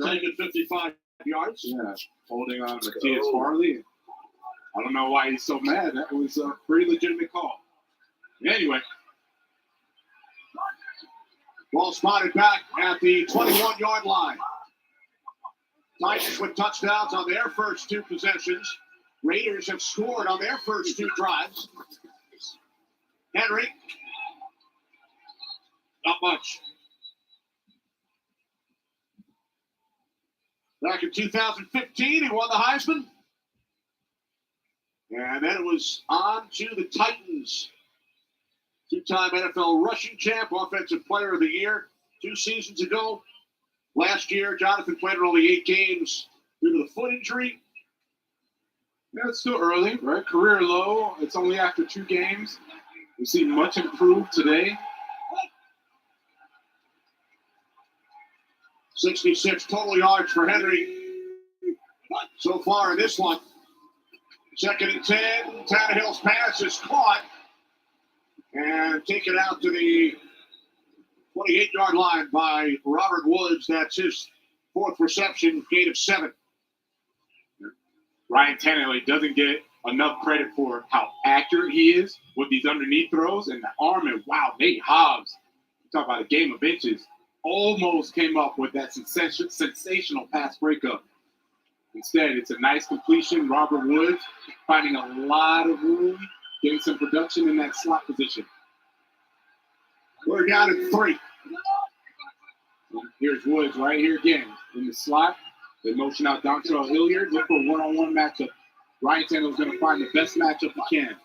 right. Taking 55 yards. Yeah, holding on to Matthias Farley. I don't know why he's so mad. That was a pretty legitimate call. Anyway. Ball spotted back at the 21-yard line. Titans with touchdowns on their first two possessions. Raiders have scored on their first two drives. Henry. Not much. Back in 2015, he won the Heisman. And then it was on to the Titans. Two-time NFL rushing champ, offensive player of the year 2 seasons ago. Last year, Jonathan played in only 8 games due to the foot injury. Yeah, it's still early, right? Career low. It's only after 2 games. We see much improved today. 66 total yards for Henry so far in this one. 2nd and 10. Tannehill's pass is caught and taken out to the 28-yard line by Robert Woods. That's his 4th reception, gain of 7. Ryan Tannehill doesn't get enough credit for how accurate he is with these underneath throws and the arm. And wow, Nate Hobbs, talk about a game of inches, almost came up with that sensational pass breakup. Instead, it's a nice completion. Robert Woods finding a lot of room, getting some production in that slot position. We're down at 3. Here's Woods right here again in the slot. They motion out Dontrell Hilliard. Look for a one-on-one matchup. Ryan Tannehill's going to find the best matchup he can.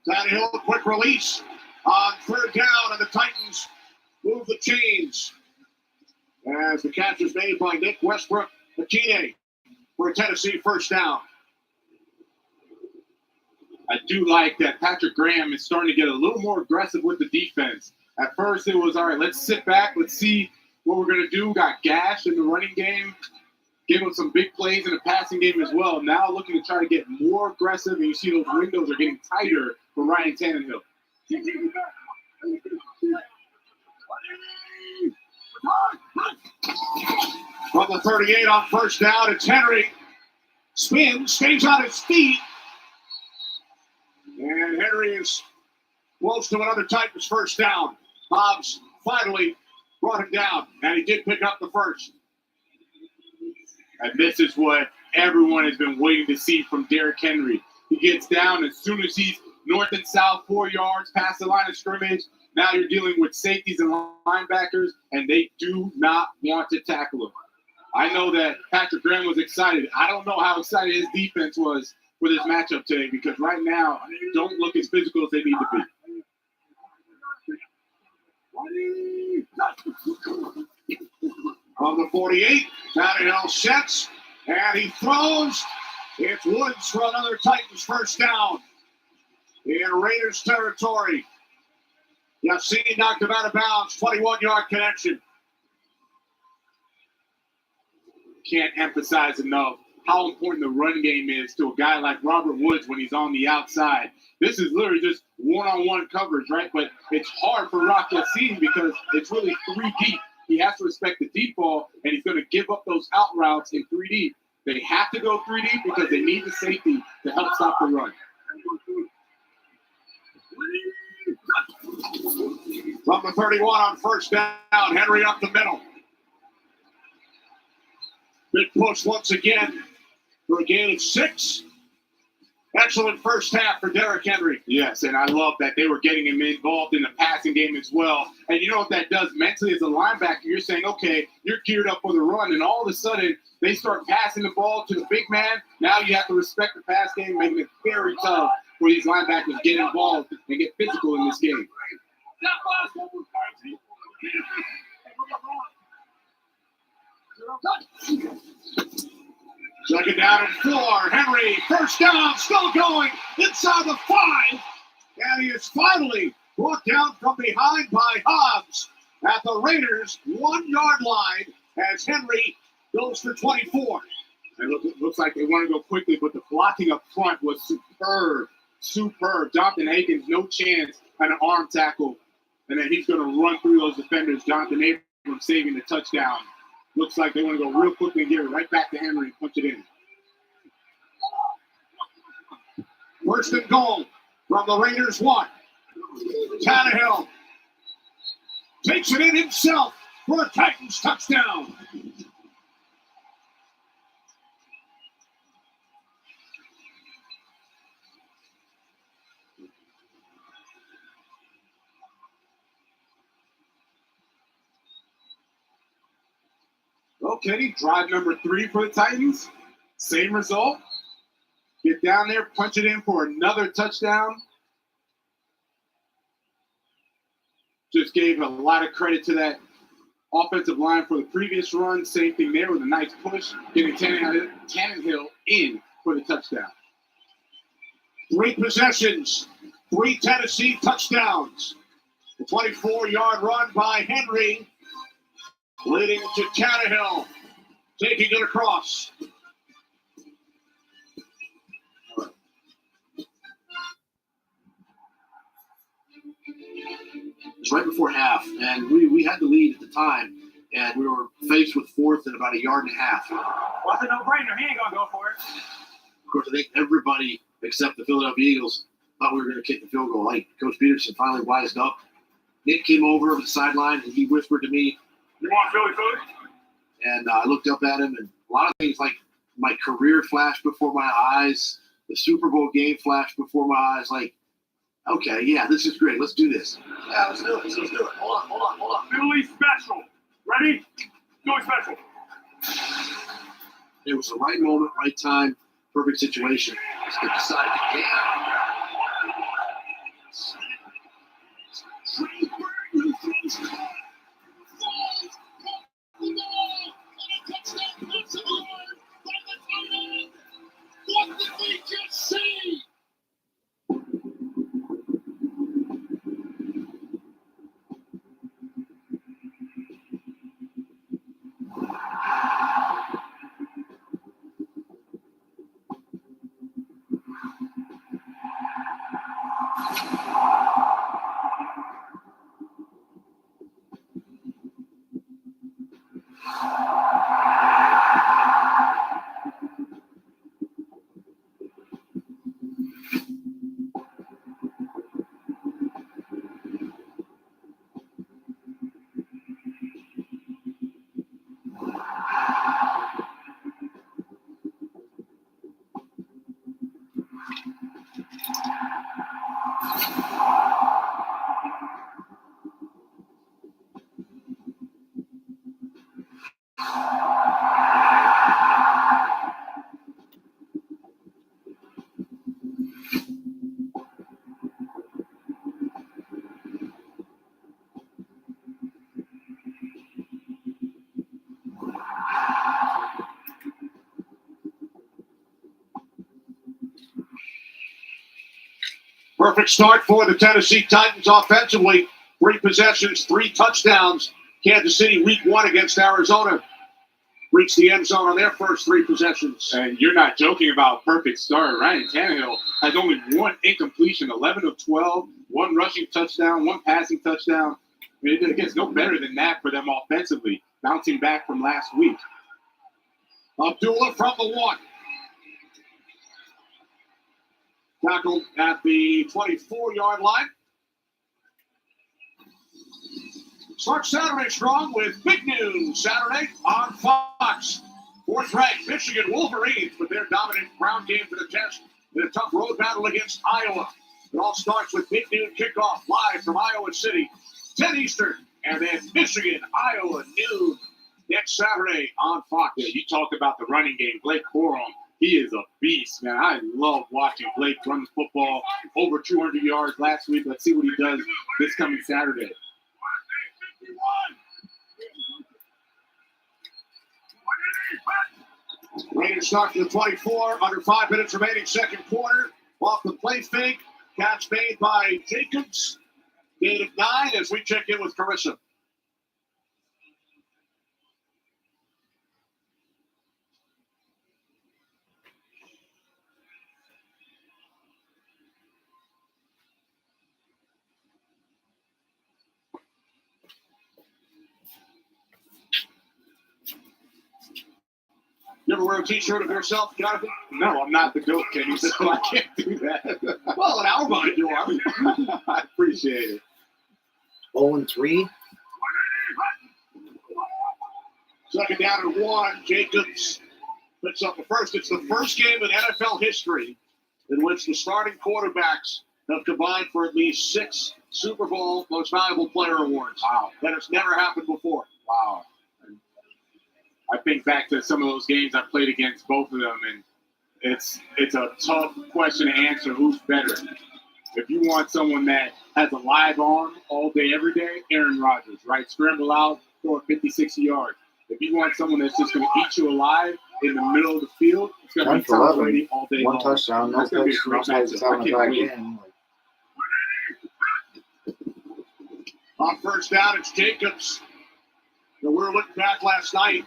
Tannehill, a quick release on 3rd down, and the Titans move the chains. As the catch is made by Nick Westbrook Akine for a Tennessee 1st down. I do like that Patrick Graham is starting to get a little more aggressive with the defense. At first, it was, all right, let's sit back. Let's see what we're going to do. Got gashed in the running game. Gave him some big plays in the passing game as well. Now looking to try to get more aggressive, and you see those windows are getting tighter for Ryan Tannehill. From the 38 on 1st down, it's Henry. Spins, stays on his feet. And Henry is close to another Titans 1st down. Hobbs finally brought him down, and he did pick up the first. And this is what everyone has been waiting to see from Derrick Henry. He gets down as soon as he's north and south 4 yards past the line of scrimmage. Now you're dealing with safeties and linebackers, and they do not want to tackle him. I know that Patrick Graham was excited. I don't know how excited his defense was for this matchup today, because right now don't look as physical as they need to be. On the 48, Tannehill sets, and he throws. It's Woods for another Titans 1st down in Raiders territory. Yassine knocked him out of bounds, 21-yard connection. Can't emphasize enough how important the run game is to a guy like Robert Woods when he's on the outside. This is literally just one-on-one coverage, right? But it's hard for Rock Yassine because it's really 3 deep. He has to respect the deep ball, and he's going to give up those out routes in 3 deep. They have to go 3 deep because they need the safety to help stop the run. From the 31 on 1st down, Henry up the middle. Big push once again for a gain of 6. Excellent first half for Derrick Henry. Yes, and I love that they were getting him involved in the passing game as well. And you know what that does mentally as a linebacker? You're saying, okay, you're geared up for the run, and all of a sudden they start passing the ball to the big man. Now you have to respect the pass game, making it very tough for these linebackers to get involved and get physical in this game. 2nd down and 4. Henry, 1st down, still going inside the 5. And he is finally brought down from behind by Hobbs at the Raiders' 1-yard line as Henry goes for 24. And it looks like they want to go quickly, but the blocking up front was superb. Superb. Jonathan Hankins, no chance on an arm tackle. And then he's going to run through those defenders. Jonathan Abrams saving the touchdown. Looks like they want to go real quickly and give it right back to Henry and punch it in. First and goal from the Raiders 1. Tannehill takes it in himself for a Titans touchdown. Okay, drive number 3 for the Titans. Same result. Get down there, punch it in for another touchdown. Just gave a lot of credit to that offensive line for the previous run. Same thing there with a nice push. Getting Tannehill in for the touchdown. 3 possessions, 3 Tennessee touchdowns. The 24-yard run by Henry, leading to Tannehill, taking it across. It was right before half, and we had the lead at the time, and we were faced with fourth and about a yard and a half. Well, it's a no-brainer. He ain't going to go for it. Of course, I think everybody except the Philadelphia Eagles thought we were going to kick the field goal. Like Coach Peterson finally wised up. Nick came over the sideline, and he whispered to me, You want Philly food? and I looked up at him, and a lot of things like my career flashed before my eyes, the Super Bowl game flashed before my eyes, like, okay, yeah, this is great. Let's do this. Yeah, let's do it. Let's do it. Hold on. Philly special. Ready? Philly special. It was the right moment, right time, perfect situation to decide the game. What did we just see? Perfect start for the Tennessee Titans offensively. 3 possessions, 3 touchdowns. Kansas City week 1 against Arizona. Reached the end zone on their first 3 possessions. And you're not joking about a perfect start. Ryan Tannehill has only 1 incompletion, 11 of 12, 1 rushing touchdown, 1 passing touchdown. I mean, it gets no better than that for them offensively, bouncing back from last week. Abdullah from the 1. Tackled at the 24-yard line. Start Saturday strong with big news Saturday on Fox. 4th-ranked Michigan Wolverines with their dominant ground game for the test in a tough road battle against Iowa. It all starts with big noon kickoff live from Iowa City, 10 Eastern, and then Michigan, Iowa, noon next Saturday on Fox. Yeah, you talked about the running game. Blake Corum, he is a beast, man. I love watching Blake run the football over 200 yards last week. Let's see what he does this coming Saturday. Raiders start to the 24, under 5 minutes remaining second quarter. Off the play fake, catch made by Jacobs. Gain of 9 as we check in with Carissa. You ever wear a T-shirt of yourself, Jonathan? No, I'm not the GOAT, Kenny, so I can't do that. Well, in our mind, you are. I appreciate it. 0-3. Second down and 1. Jacobs picks up the first. It's the first game in NFL history in which the starting quarterbacks have combined for at least 6 Super Bowl Most Valuable Player awards. Wow. That has never happened before. Wow. I think back to some of those games I played against both of them, and it's a tough question to answer. Who's better? If you want someone that has a live arm all day, every day, Aaron Rodgers, right? Scramble out, throw it 50, 60 yards. If you want someone that's just going to eat you alive in the middle of the field, it's going to be Tom Brady all day long. 1 touchdown, no That's going to be a picks, great no matchup. slides, I can't wait. again. On first down, it's Jacobs. Now, we were looking back last night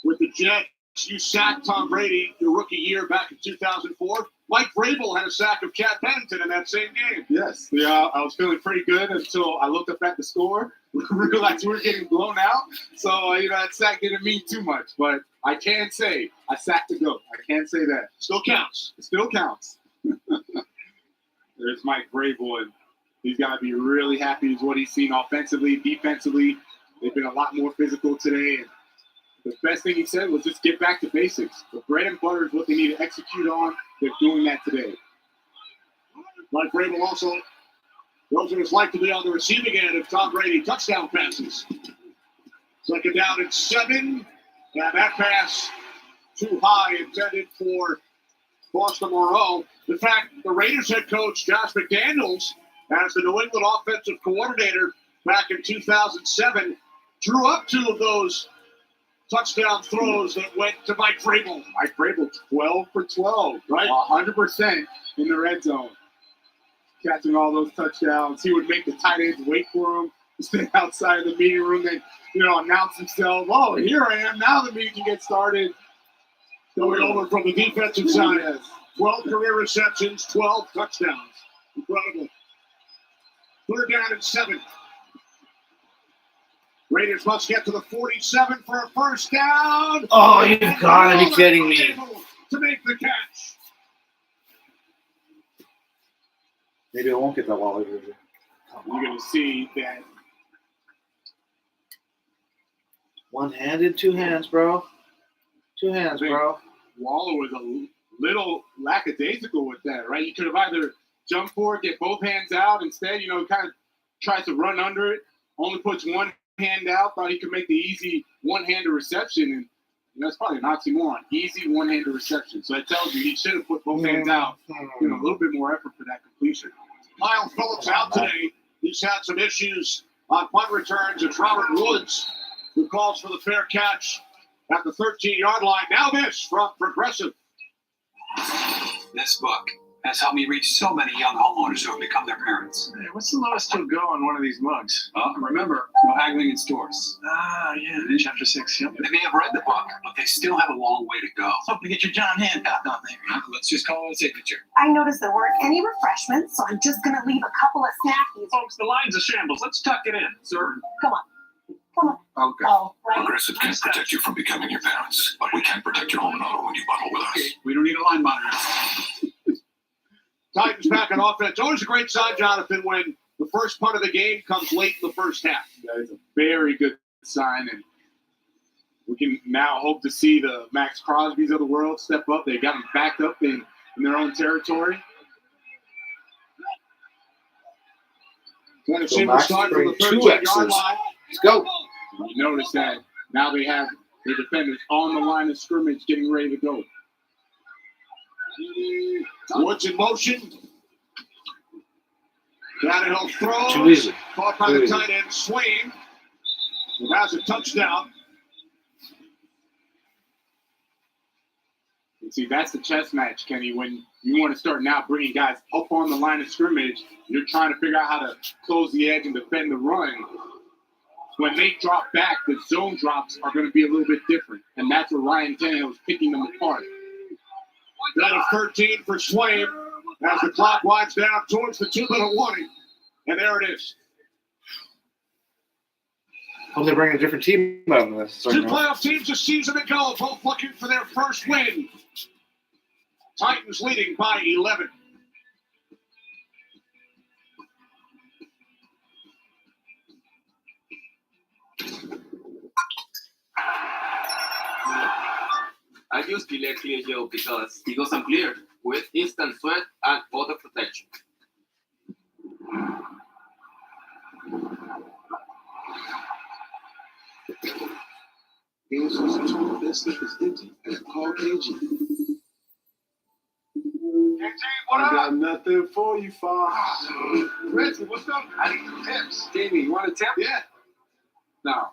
with the Jets. You sacked Tom Brady your rookie year back in 2004. Mike Vrabel had a sack of Chad Pennington in that same game. Yes. Yeah, I was feeling pretty good until I looked up at the score, realized we were getting blown out. So, that sack didn't mean too much. But I can say I sacked the GOAT. I can't say that. Still counts. It still counts. There's Mike Vrabel, and he's got to be really happy with what he's seen offensively, defensively. They've been a lot more physical today. And the best thing he said was just get back to basics. The bread and butter is what they need to execute on. They're doing that today. Mike Vrabel also knows what it's like to be on the receiving end of Tom Brady touchdown passes. Second down and 7. And that pass too high, intended for Foster Moreau. In fact, the Raiders head coach, Josh McDaniels, as the New England offensive coordinator back in 2007, drew up 2 of those touchdown throws that went to Mike Vrabel. Mike Vrabel, 12 for 12, right? 100% in the red zone. Catching all those touchdowns. He would make the tight ends wait for him, stand outside of the meeting room and, announce himself. Oh, here I am. Now the meeting can get started. Going over from the defensive side. 12 career receptions, 12 touchdowns. Incredible. Third down and 7. Raiders must get to the 47 for a first down. Oh, you've got to be kidding me. Able to make the catch. Maybe I won't get that Waller. You're going to see that. One-handed, 2 hands, bro. 2 hands, bro. Waller was a little lackadaisical with that, right? You could have either jumped for it, get both hands out. Instead, kind of tries to run under it, only puts one hand out, thought he could make the easy one-handed reception. And that's probably an oxymoron. Easy one-handed reception. So that tells you he should have put both hands out. A little bit more effort for that completion. Kyle Phillips out today. He's had some issues on punt returns. It's Robert Woods who calls for the fair catch at the 13-yard line. Now this from Progressive. This book has helped me reach so many young homeowners who have become their parents. Hey, what's the lowest you'll go on one of these mugs? Remember, no haggling in stores. Ah, yeah, chapter 6. Yep. They may have read the book, but they still have a long way to go. Hope to get your John Hancock on there. Let's just call it a signature. I noticed there weren't any refreshments, so I'm just going to leave a couple of snackies. Folks, the line's a shambles. Let's tuck it in, sir. Come on. Okay. Oh, right? Progressive can't protect you from becoming your parents, but we can protect your home and auto when you bundle with us. We don't need a line monitor. Titans back on offense. Always a great sign, Jonathan, when the first part of the game comes late in the first half. That is a very good sign, and we can now hope to see the Max Crosbys of the world step up. They got them backed up in their own territory. Tennessee will Max start from the bring 13-yard 2 line. Let's go. And you notice that now they have their defenders on the line of scrimmage getting ready to go. Woods in motion. Tannehill throws. Too easy. Caught by Too the easy. tight end Swain. Who has a touchdown. And see, that's the chess match, Kenny. When you want to start now bringing guys up on the line of scrimmage, you're trying to figure out how to close the edge and defend the run. When they drop back, the zone drops are going to be a little bit different. And that's where Ryan Tannehill is picking them apart. Down to 13 for Swain as the clock winds down towards the 2-minute warning. And there it is. Hope they bring a different team out of this. Two playoff teams a season ago, both looking for their first win. Titans leading by 11. I use Gillette Clear Gel because it goes on clear with instant sweat and water protection. Games was told that stuff is empty. Call KG. What I got nothing for you, Fox. Reggie, what's up? I need some tips. Jamie, you want a tip? Yeah. No.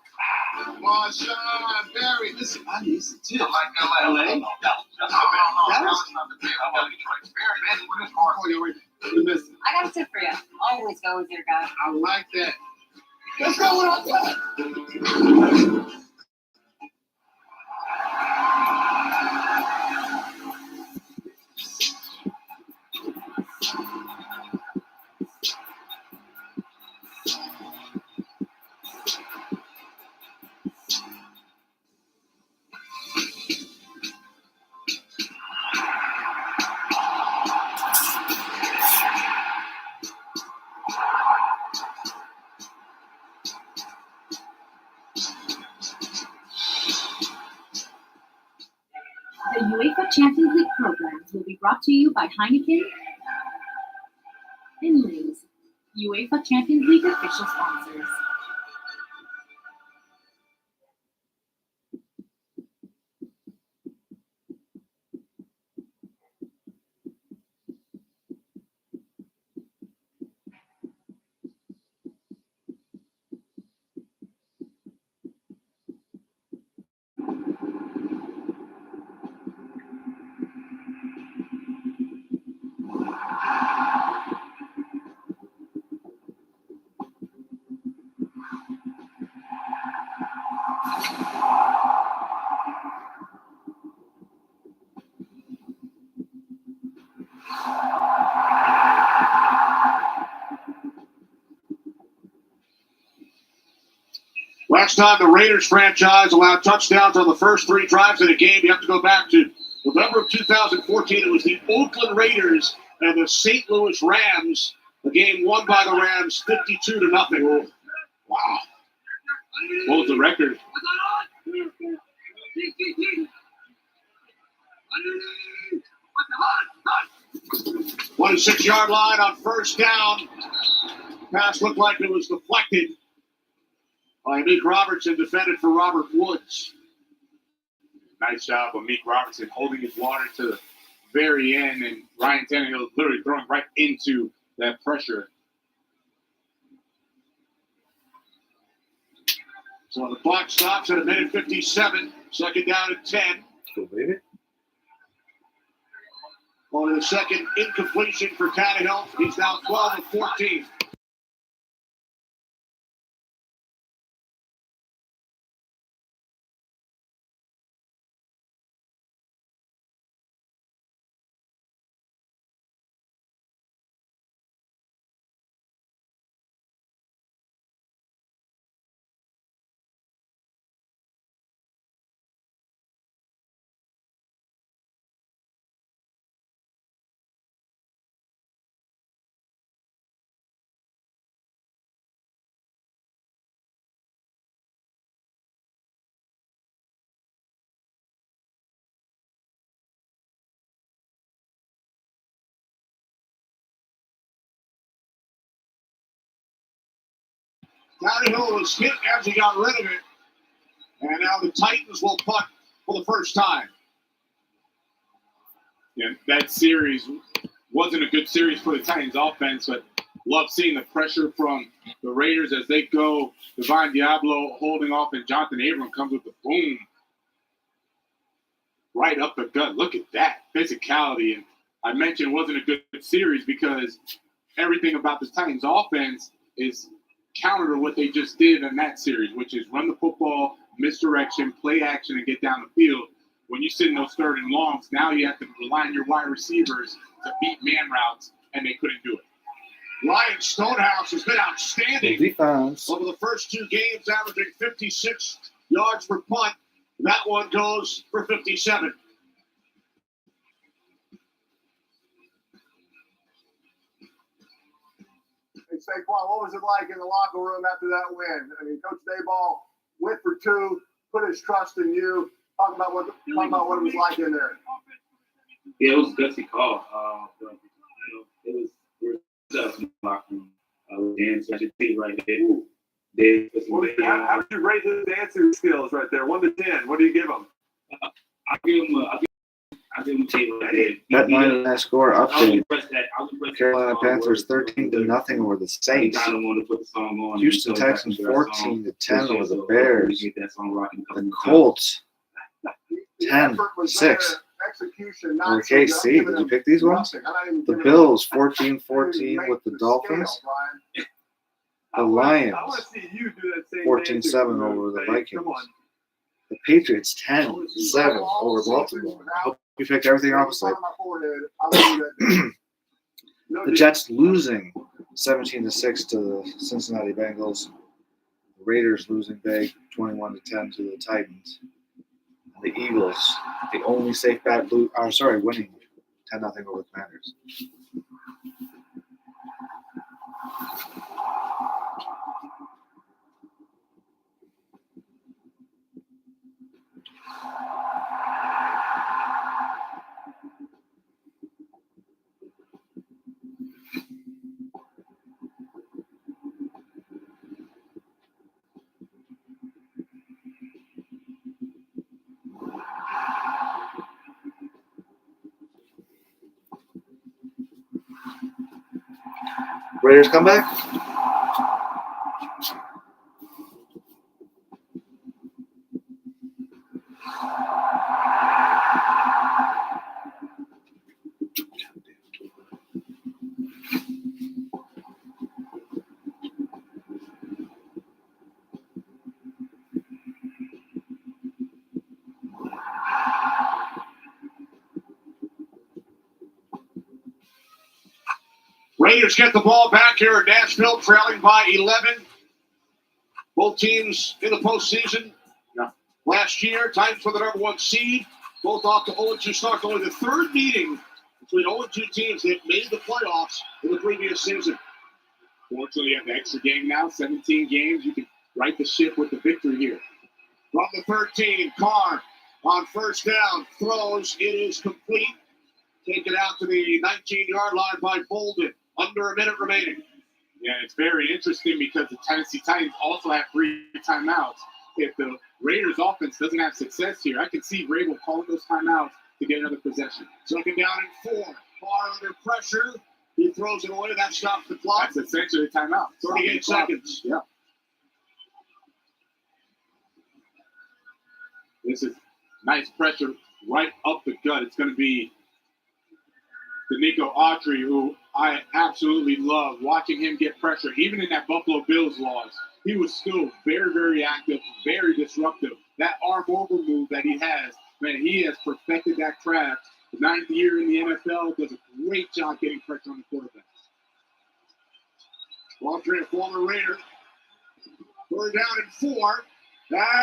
Marshawn, Barry, listen, I need some tips. LA? No, that's not the big. I'm going to Detroit. Barry, what is hard? Listen, I got a tip for you. Always go with your guy. I like that. Let's go with our top. The UEFA Champions League programs will be brought to you by Heineken and Lay's, UEFA Champions League official sponsors. Last time the Raiders franchise allowed touchdowns on the first three drives of the game, you have to go back to November of 2014. It was the Oakland Raiders and the St. Louis Rams. The game won by the Rams 52-0. Wow. What was the record? 26-yard line on first down. Pass looked like it was deflected by Meek Robertson, defended for Robert Woods. Nice job of Meek Robertson holding his water to the very end, and Ryan Tannehill literally throwing right into that pressure. So the clock stops at a minute 57. Second down and 10. Go, baby. On to the second incompletion for Tannehill. He's now 12 of 14. Tannehill was hit as he got rid of it. And now the Titans will punt for the first time. Yeah, that series wasn't a good series for the Titans offense, but love seeing the pressure from the Raiders as they go. Divine Diablo holding off, and Jonathan Abram comes with the boom right up the gut. Look at that physicality. And I mentioned it wasn't a good series because everything about the Titans offense is counter to what they just did in that series, which is run the football, misdirection, play action, and get down the field. When you sit in those third and longs, now you have to rely on your wide receivers to beat man routes, and they couldn't do it. Ryan Stonehouse has been Good outstanding defense. over the first 2 games, averaging 56 yards per punt. That one goes for 57. Hey, Saquon, what was it like in the locker room after that win? I mean, Coach Dayball went for 2, put his trust in you. Talk about what it was like in there. Yeah, it was a gutsy call. But, it was tough in the locker room. Dan, such a team right there. How would you rate his dancing skills right there? 1 to 10. What do you give him? I'll give him a 10 right there. That 9.5 score I was update. impressed that. Carolina Panthers 13-0 over the Saints. I don't want to put the song on. Houston Texans 14-10 over the Bears. That song rocking. The Colts The effort was 10-6 there. Execution, not over so good. KC. Did you pick these ones? Nothing. I'm not even The giving Bills him- 14-14 with the Dolphins. Scale, Brian. The Lions I want to see you do that same 14-7 over the Vikings. The Patriots 10-7 over Baltimore. I hope you picked everything opposite. The Jets losing 17-6 to the Cincinnati Bengals. The Raiders losing big 21-10 to the Titans. And the Eagles, the only safe bet, winning 10-0 over the Commanders. Raiders come back. Raiders get the ball back here in Nashville, trailing by 11. Both teams in the postseason last year, times for the number 1 seed. Both off to 0-2 start. Only the 3rd meeting between 0-2 teams that made the playoffs in the previous season. Fortunately, you have the extra game now, 17 games. You can right the ship with the victory here. From the 13, Carr on first down, throws. It is complete. Taken out to the 19-yard line by Bolden. Under a minute remaining. Yeah, it's very interesting because the Tennessee Titans also have 3 timeouts. If the Raiders offense doesn't have success here, I can see Vrabel calling those timeouts to get another possession. 2nd down and 4. Carr under pressure. He throws it away. That stops the clock. That's essentially a timeout. 38 seconds. Yeah. This is nice pressure right up the gut. It's going to be Danico Autry, who I absolutely love watching him get pressure. Even in that Buffalo Bills loss, he was still very, very active, very disruptive. That arm over move that he has, man, he has perfected that craft. 9th year in the NFL, does a great job getting pressure on the quarterback. Autry, a former Raider. 3rd down and 4.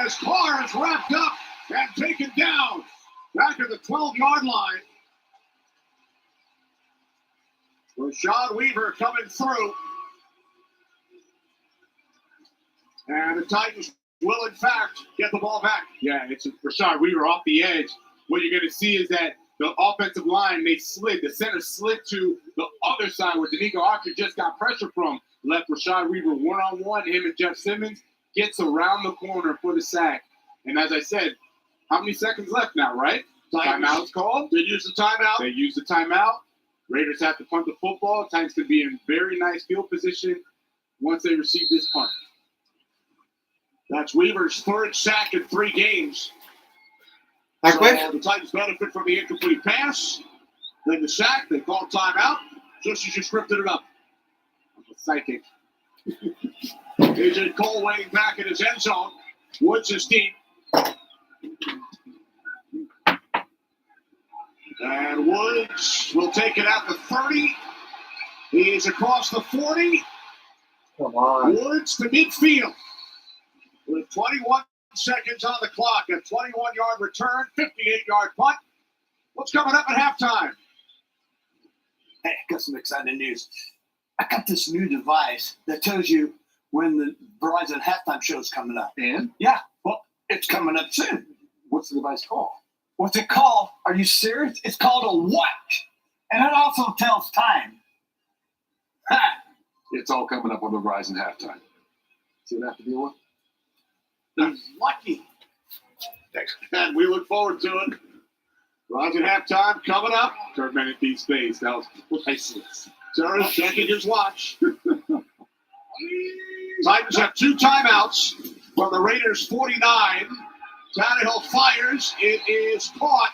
As Carr is wrapped up and taken down back at the 12-yard line. Rashad Weaver coming through. And the Titans will, in fact, get the ball back. Yeah, it's Rashad Weaver off the edge. What you're going to see is that the offensive line, the center slid to the other side where Danico Autry just got pressure from. Left Rashad Weaver one-on-one. Him and Jeff Simmons gets around the corner for the sack. And as I said, how many seconds left now, right? Timeout's called. They use the timeout. They use the timeout. Raiders have to punt the football. Titans could be in very nice field position once they receive this punt. That's Weaver's 3rd sack in 3 games. So the Titans benefit from the incomplete pass. Then the sack. They call timeout. Just as you scripted it up. Psychic. AJ Cole waiting back in his end zone. Woods is deep. And Woods will take it at the 30. He's across the 40. Come on. Woods to midfield. With 21 seconds on the clock. A 21-yard return, 58-yard punt. What's coming up at halftime? Hey, I got some exciting news. I got this new device that tells you when the Verizon halftime show is coming up. And Yeah, well, it's coming up soon. what's the device called? What's it called? Are you serious? It's called a watch. And it also tells time. Ha! It's all coming up on the Verizon halftime. See what I have to deal with? He's lucky. And we look forward to it. Verizon halftime coming up. Kurt Menefee's face. That was priceless. Sarah's checking his watch. Titans have 2 timeouts from the Raiders 49. Tannehill fires. It is caught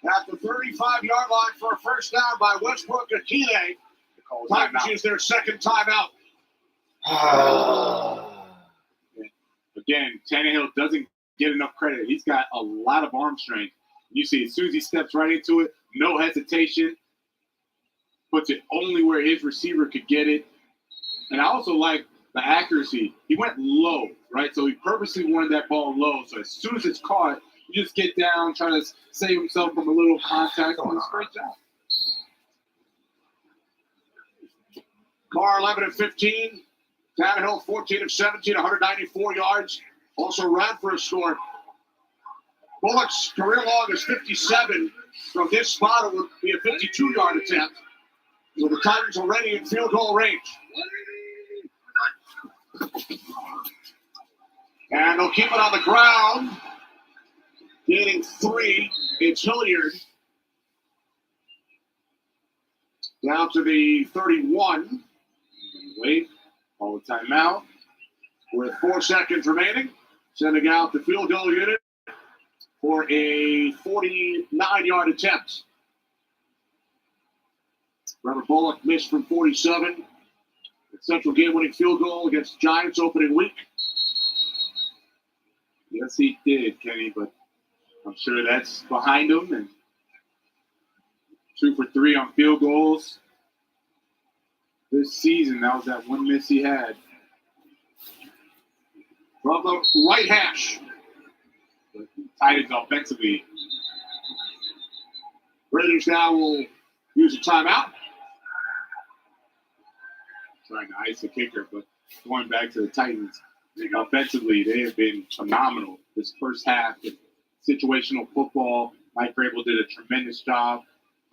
at the 35-yard line for a first down by Westbrook Akile. Titans use their second timeout. Again, Tannehill doesn't get enough credit. He's got a lot of arm strength. You see, as soon as he steps right into it, no hesitation, puts it only where his receiver could get it. And I also like the accuracy. He went low, right? So he purposely wanted that ball low. So as soon as it's caught, you just get down, try to save himself from a little contact. Oh, great job. Carr 11 of 15. Tannehill 14 of 17, 194 yards. Also ran for a score. Bullock's career log is 57. From this spot, it would be a 52-yard attempt. So the Titans already in field goal range. And they'll keep it on the ground. Gaining 3. It's Hilliard. Down to the 31. Wait, all the timeout. With 4 seconds remaining. Sending out the field goal unit for a 49-yard attempt. Trevor Bullock missed from 47. The Central game-winning field goal against Giants opening week. Yes, he did, Kenny, but I'm sure that's behind him. And 2 for 3 on field goals this season. That was that one miss he had. From the right hash. Titans offensively. Raiders now will use a timeout. Trying to ice the kicker, but going back to the Titans, offensively, they have been phenomenal this first half. Situational football. Mike Vrabel did a tremendous job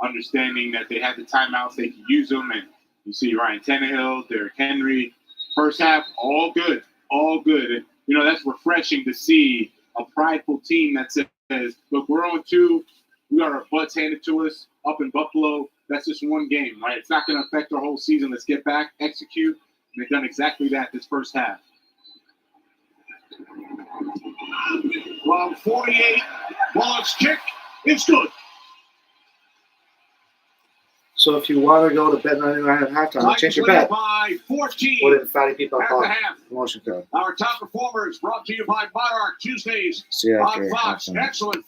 understanding that they had the timeouts, they could use them, and you see Ryan Tannehill, Derrick Henry. First half, all good, all good. And, you know, that's refreshing to see a prideful team that says, look, we're on 2. We got our butts handed to us up in Buffalo. That's just one game, right? It's not going to affect our whole season. Let's get back, execute. And they've done exactly that this first half. From 48, Bullock's kick is good. So if you want to go to Bet99 at halftime, change your bet. By 14 What did Fatty People at call the half. promotion code? Our top performers brought to you by Monarch Tuesdays See you after on Fox. halftime. Excellent.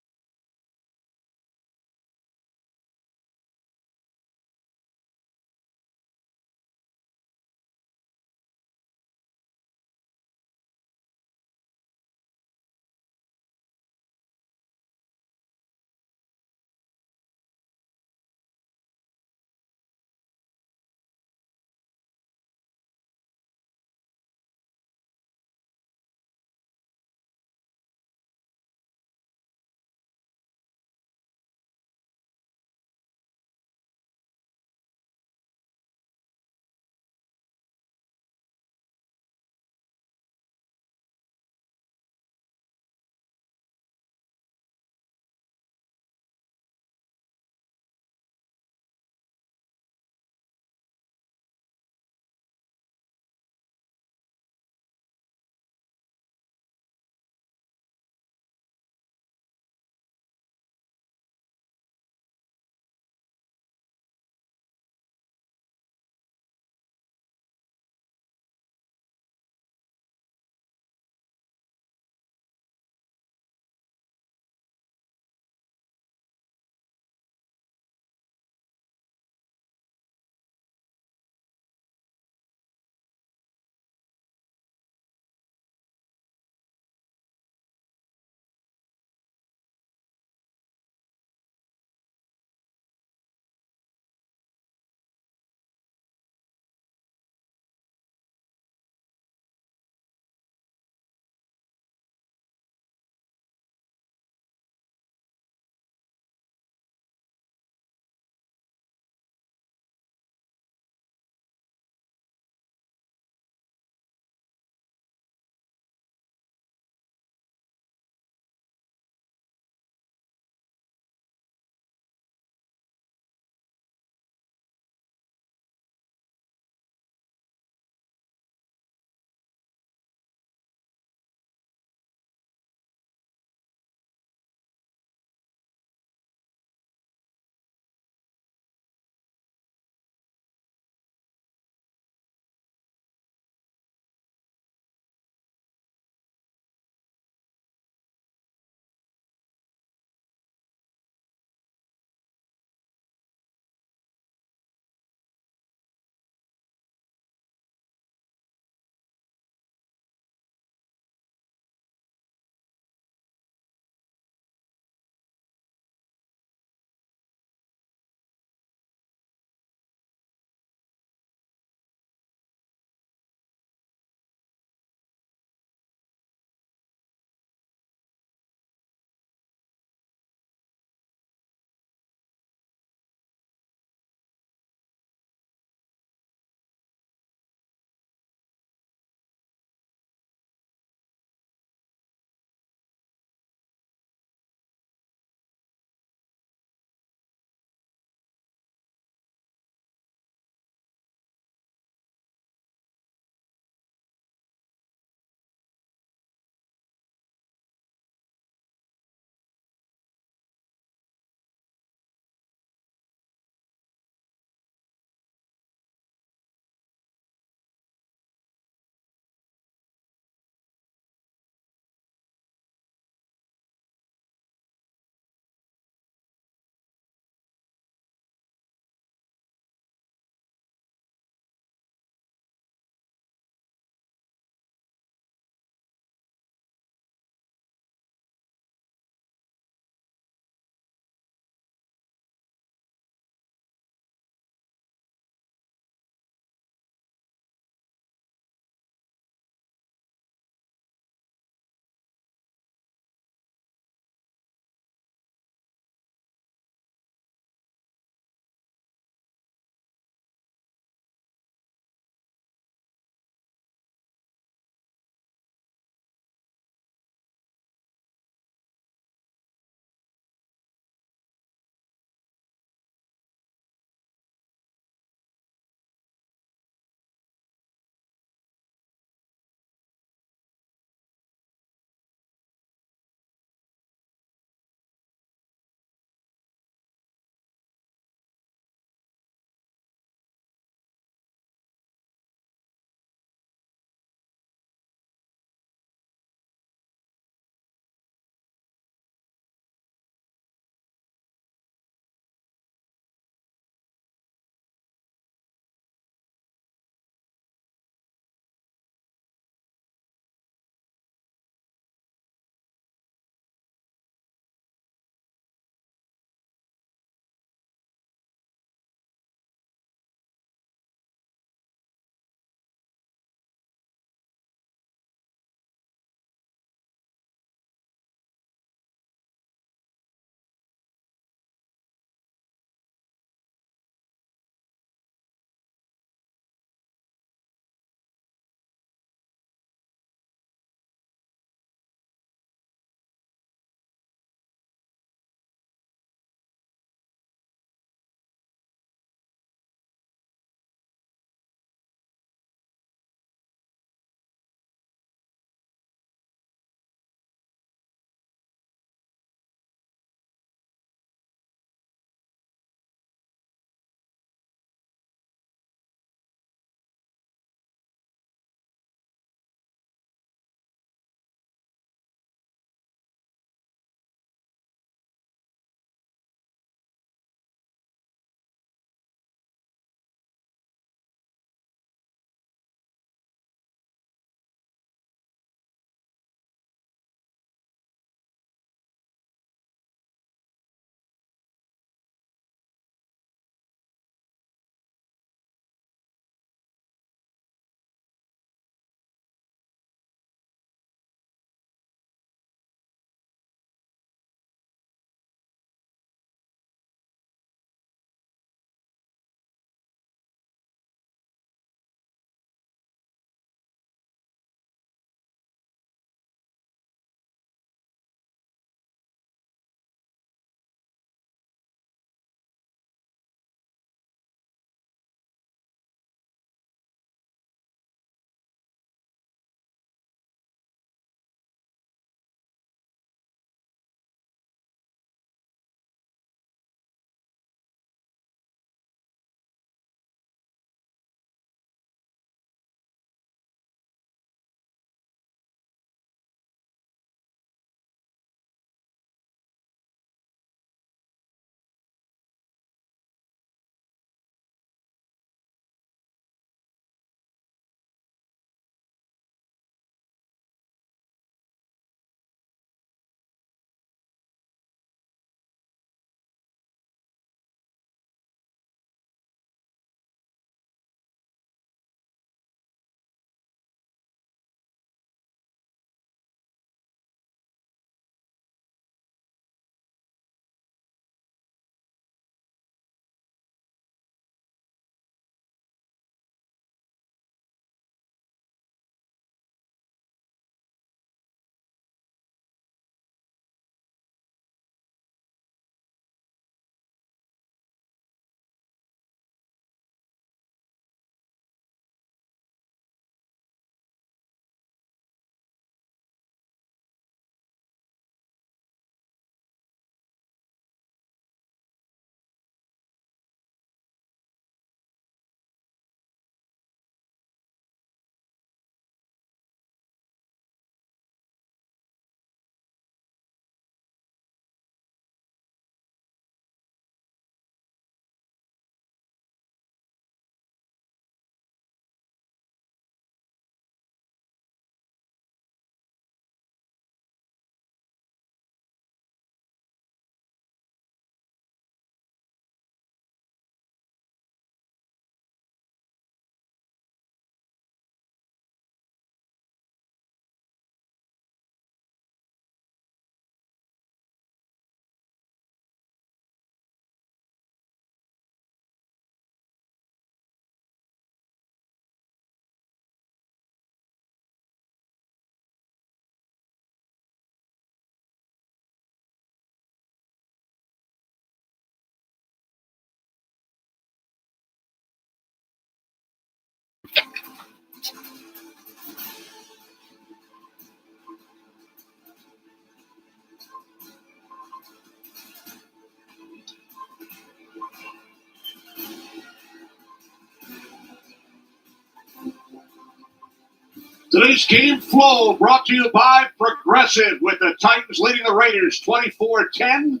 Today's game flow brought to you by Progressive, with the Titans leading the Raiders 24-10.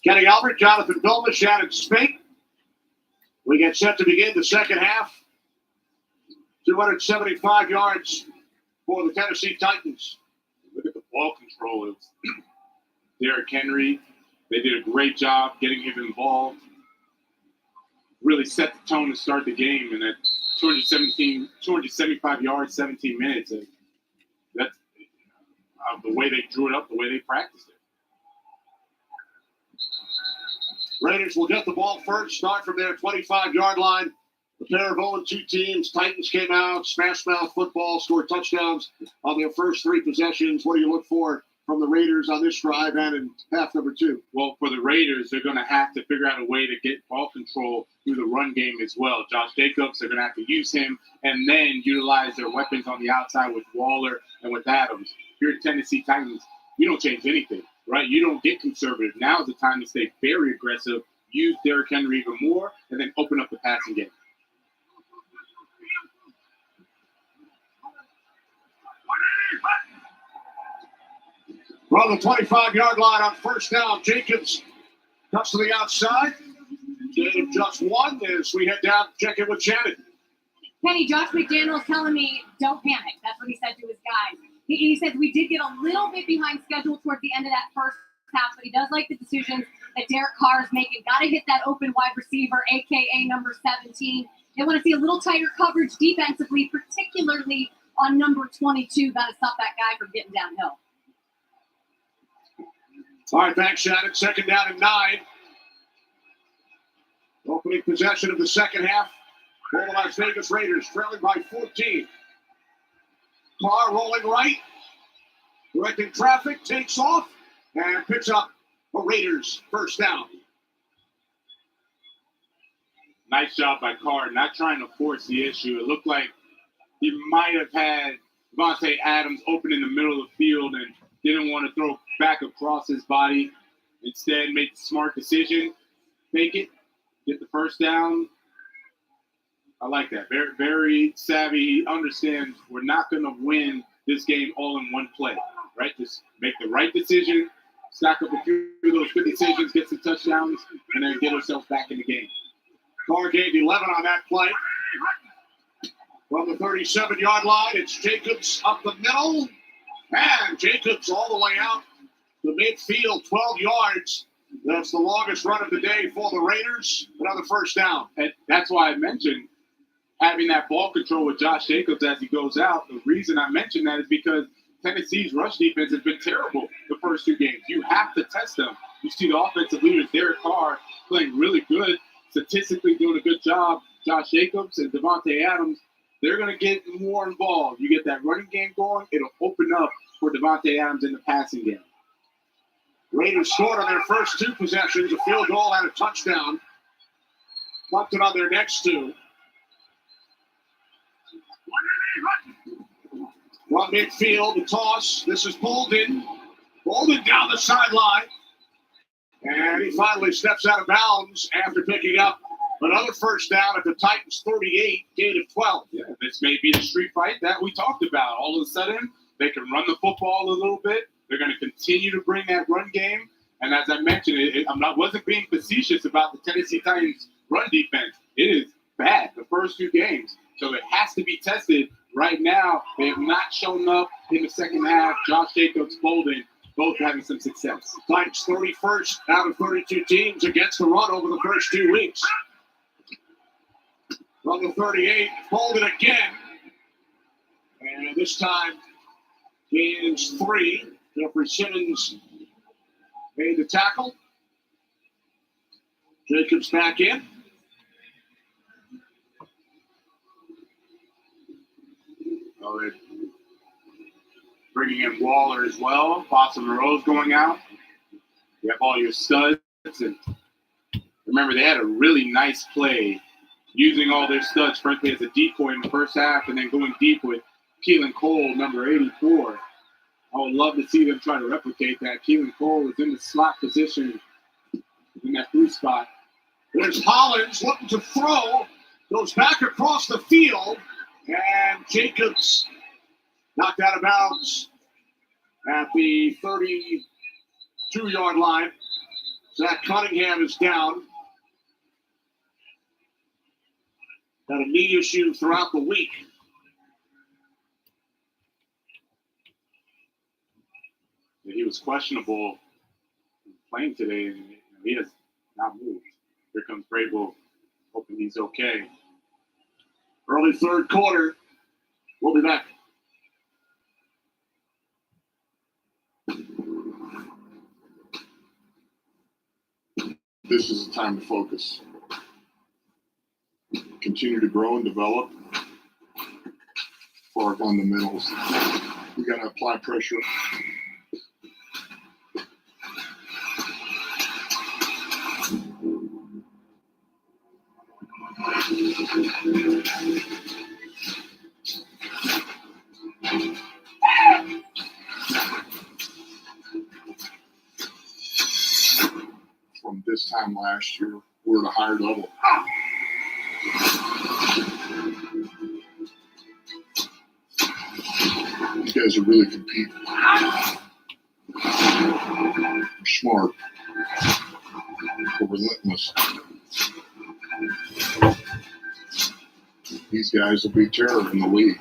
Kenny Albert, Jonathan Bilma, Shannon Spink. We get set to begin the second half. 275 yards for the Tennessee Titans. Look at the ball control. It was Derrick Henry. They did a great job getting him involved. Really set the tone to start the game. And at 275 yards, 17 minutes. And that's the way they drew it up, the way they practiced it. Raiders will get the ball first, start from their 25-yard line. The pair of 0-2 teams. Titans came out, smash mouth football, scored touchdowns on their first three possessions. What do you look for from the Raiders on this drive and in half number two? Well, for the Raiders, they're going to have to figure out a way to get ball control through the run game as well. Josh Jacobs, they're going to have to use him and then utilize their weapons on the outside with Waller and with Adams. If you're Tennessee Titans, you don't change anything, right? You don't get conservative. Now is the time to stay very aggressive, use Derrick Henry even more, and then open up the passing game. We're on the 25-yard line on first down. Jacobs cuts to the outside. Gain of just one as we head down, check in with Shannon. Kenny, Josh McDaniels telling me, don't panic. That's what he said to his guys. He says we did get a little bit behind schedule towards the end of that first half, but he does like the decisions that Derek Carr is making. Got to hit that open wide receiver, a.k.a. number 17. They want to see a little tighter coverage defensively, particularly on number 22. Got to stop that guy from getting downhill. All right, thanks, Shannon. Second down and 9. Opening possession of the second half for the Las Vegas Raiders, trailing by 14. Carr rolling right, directing traffic, takes off, and picks up a Raiders first down. Nice job by Carr, not trying to force the issue. It looked like he might have had Devontae Adams open in the middle of the field and didn't want to throw back across his body. Instead, make the smart decision, make it, get the first down. I like that. Very, very savvy. He understands we're not going to win this game all in one play, right? Just make the right decision, stack up a few of those good decisions, get some touchdowns, and then get ourselves back in the game. Carr gained 11 on that play. From the 37-yard line, it's Jacobs up the middle. And Jacobs all the way out to midfield, 12 yards. That's the longest run of the day for the Raiders. Another first down. And that's why I mentioned having that ball control with Josh Jacobs as he goes out. The reason I mentioned that is because Tennessee's rush defense has been terrible the first two games. You have to test them. You see the offensive leaders, Derek Carr, playing really good, statistically doing a good job. Josh Jacobs and Devontae Adams, they're going to get more involved. You get that running game going, it'll open up for Devontae Adams in the passing game. Raiders scored on their first two possessions, a field goal and a touchdown. Punted on their next two. From midfield, the toss. This is Bolden. Bolden down the sideline. And he finally steps out of bounds after picking up another first down at the Titans' 38, gain of 12. Yeah, this may be the street fight that we talked about. All of a sudden, they can run the football a little bit. They're going to continue to bring that run game. And as I mentioned, wasn't being facetious about the Tennessee Titans' run defense. It is bad the first two games. So it has to be tested. Right now, they have not shown up in the second half. Josh Jacobs, Bolden, both having some success. Titans 31st out of 32 teams against the run over the first 2 weeks. From the 38, Bolden again. And this time, gains 3. Jeffrey Simmons made the tackle. Jacobs back in. Oh, they're bringing in Waller as well. Boston Monroe's going out. You have all your studs. And remember, they had a really nice play using all their studs, frankly, as a decoy in the first half and then going deep with Keelan Cole, number 84. I would love to see them try to replicate that. Keelan Cole is in the slot position in that blue spot. There's Hollins looking to throw. Goes back across the field. And Jacobs Knocked out of bounds at the 32-yard line. Zach Cunningham is down. Got a knee issue throughout the week. He was questionable playing today, and he has not moved. Here comes Brable, hoping he's okay. Early third quarter. We'll be back. This is the time to focus. Continue to grow and develop for our fundamentals. We got to apply pressure. From this time last year, we're at a higher level. These guys are really competing. They're smart. They're relentless. These guys will be terror in the league.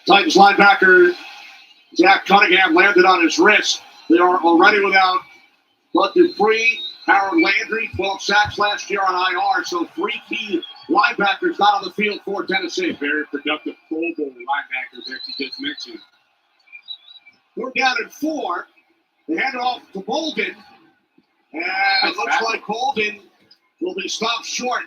Titans linebacker Zach Cunningham landed on his wrist. They are already without Bud Dupree, Harold Landry, 12 sacks last year on IR. So 3 key linebackers not on the field for Tennessee. Very productive Pro Bowl linebackers that you just mentioned. We're down at 4. They hand it off to Bolden. And it looks like Bolden will be stopped short.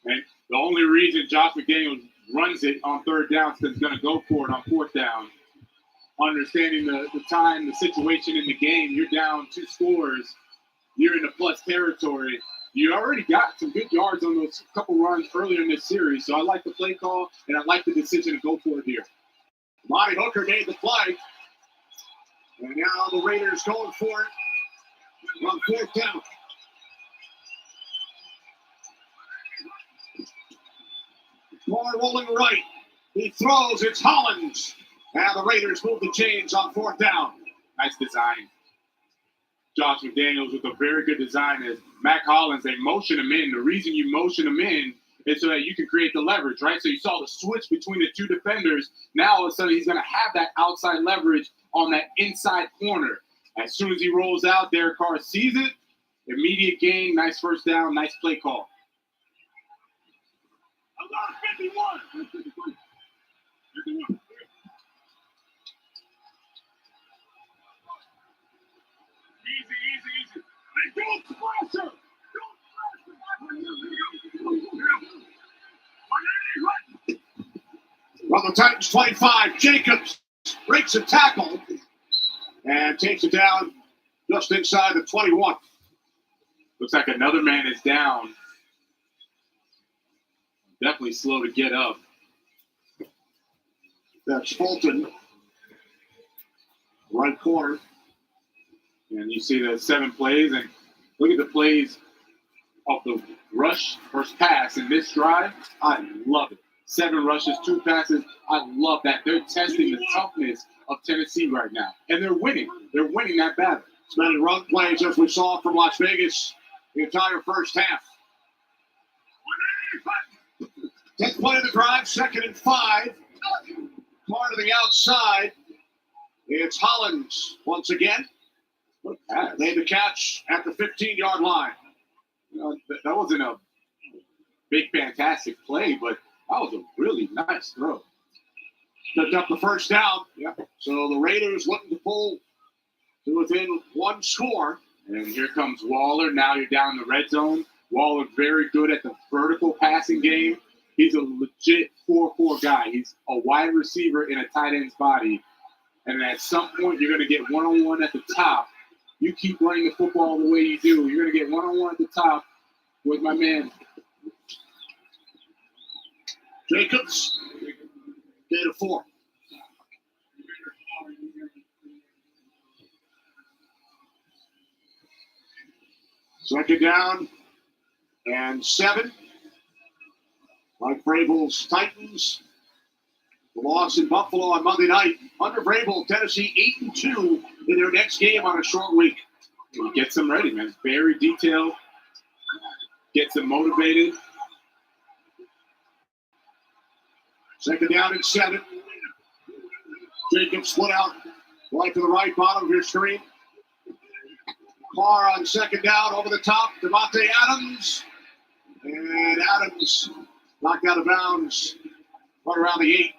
And the only reason Josh McDaniels runs it on third down is because he's going to go for it on fourth down. Understanding the time, the situation in the game, you're down 2 scores, you're in the plus territory. You already got some good yards on those couple runs earlier in this series, so I like the play call, and I like the decision to go for it here. Monty Hooker made the play. And now the Raiders going for it on fourth down. Moore rolling right. He throws. It's Hollins. And the Raiders move the chains on fourth down. Nice design. Josh McDaniels with a very good design is Mac Hollins. They motion him in. The reason you motion him in is so that you can create the leverage, right? So you saw the switch between the 2 defenders. Now all of a sudden he's going to have that outside leverage on that inside corner. As soon as he rolls out, Derek Carr sees it. Immediate gain. Nice first down. Nice play call. 51. 51. Easy. Don't pressure. Well, the Titans 25. Jacobs breaks a tackle and takes it down just inside the 21. Looks like another man is down. Definitely slow to get up. That's Fulton. Right corner. And you see the 7 plays, and Look at the plays of the rush versus pass in this drive. I love it. 7 rushes, 2 passes. I love that. They're testing the toughness of Tennessee right now. And they're winning. They're winning that battle. As many run plays as we saw from Las Vegas the entire first half. 10th play of the drive, 2nd and 5. Far to the outside. It's Hollins once again. Made the catch at the 15-yard line. You know, that wasn't a big, fantastic play, but that was a really nice throw. Picked up the first down. Yep. So the Raiders looking to pull to within 1 score. And here comes Waller. Now you're down in the red zone. Waller very good at the vertical passing game. He's a legit 4-4 guy. He's a wide receiver in a tight end's body. And at some point, you're going to get one-on-one at the top. You keep running the football the way you do, you're going to get one-on-one at the top with my man. Jacobs, gain of 4. Second down and 7. Mike Vrabel's Titans. The loss in Buffalo on Monday night. Under Vrabel, Tennessee 8-2 in their next game on a short week. He gets them ready, man. Very detailed. Gets them motivated. Second down and 7. Jacobs split out right to the right, bottom of your screen. Carr on second down, over the top. Devontae Adams. And Adams knocked out of bounds right around the 8.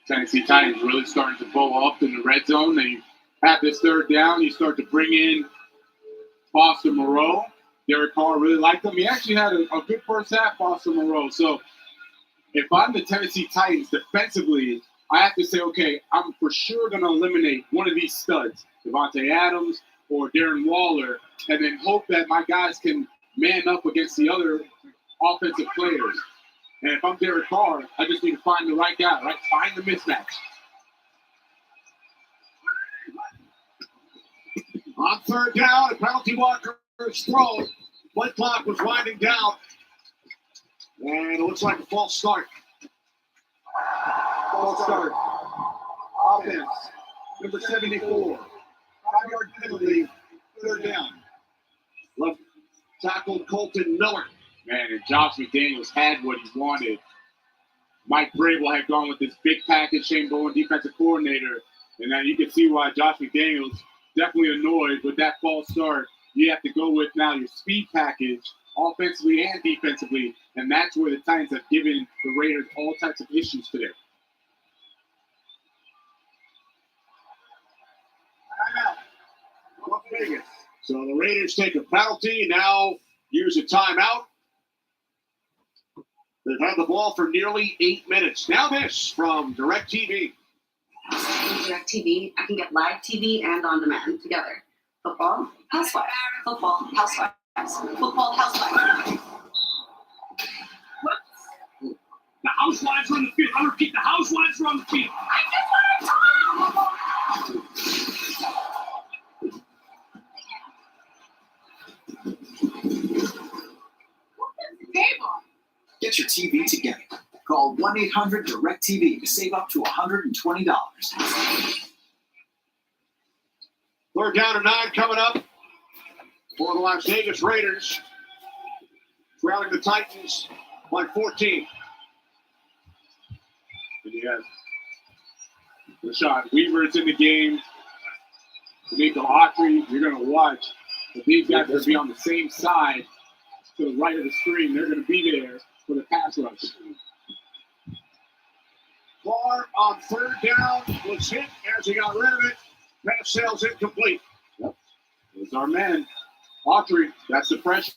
Tennessee Titans really starting to blow up in the red zone. They have this third down. You start to bring in Foster Moreau. Derek Carr really liked him. He actually had a good first half, Foster Moreau. So if I'm the Tennessee Titans defensively, I have to say, okay, I'm for sure going to eliminate one of these studs, Devontae Adams or Darren Waller, and then hope that my guys can man up against the other offensive players. And if I'm Derek Carr, I just need to find the right guy, right? Find the mismatch. On third down, a penalty marker is thrown. Play clock was winding down. And it looks like a false start. False start. Offense. Number 74. 5-yard penalty. Third down. Left tackle Colton Miller. Man, and Josh McDaniels had what he wanted. Mike Vrabel had gone with this big package, Shane Bowen, defensive coordinator. And now you can see why Josh McDaniels definitely annoyed with that false start. You have to go with now your speed package, offensively and defensively. And that's where the Titans have given the Raiders all types of issues today. Timeout. Las Vegas. So the Raiders take a penalty, now use a timeout. They've had the ball for nearly 8 minutes. Now this from DirecTV. DirecTV, I can get live TV and on demand together. Football, housewives. Football, housewives. Football, housewives. The housewives are on the field. I repeat, the housewives are on the field. Get your TV together. Call 1-800-DIRECTV to save up to $120. Third down and 9 coming up for the Las Vegas Raiders. Trailing the Titans by 14. And you have Rashad Weaver's in the game. Nico Autry, you're going to watch. But these guys are going to be on the same side to the right of the screen. They're going to be there for the pass rush. Carr on third down was hit as he got rid of it. Pass sails incomplete. Yep. There's our man. Autry, that's the pressure.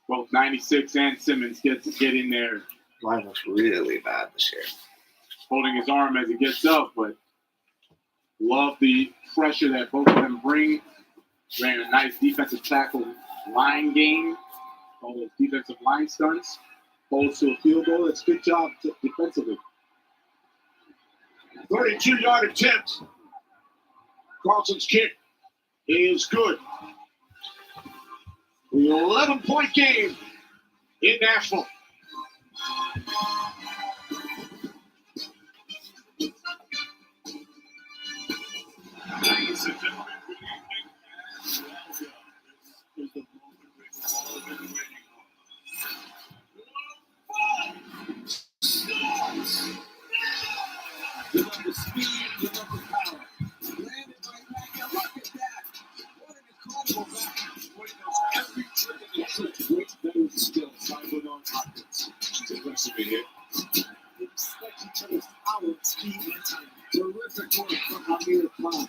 Both 96 and Simmons get in there. Line looks really bad this year. Holding his arm as he gets up, but love the pressure that both of them bring. ran a nice defensive tackle line game, all those defensive line stunts, holds to a field goal. That's a good job defensively. 32-yard attempt. Carlson's kick is good. The 11-point game in Nashville. Ladies and gentlemen, good evening and welcome. This is the moment we've all been waiting on. You love the speed, you love the power. Landed right back, and look at that. What an incredible back. Boy, knows every trick in the trick. Great veteran skill, cycling on offense. Aggressive here. They respect each other's power, speed, and timing. Terrific work from Amir Khan.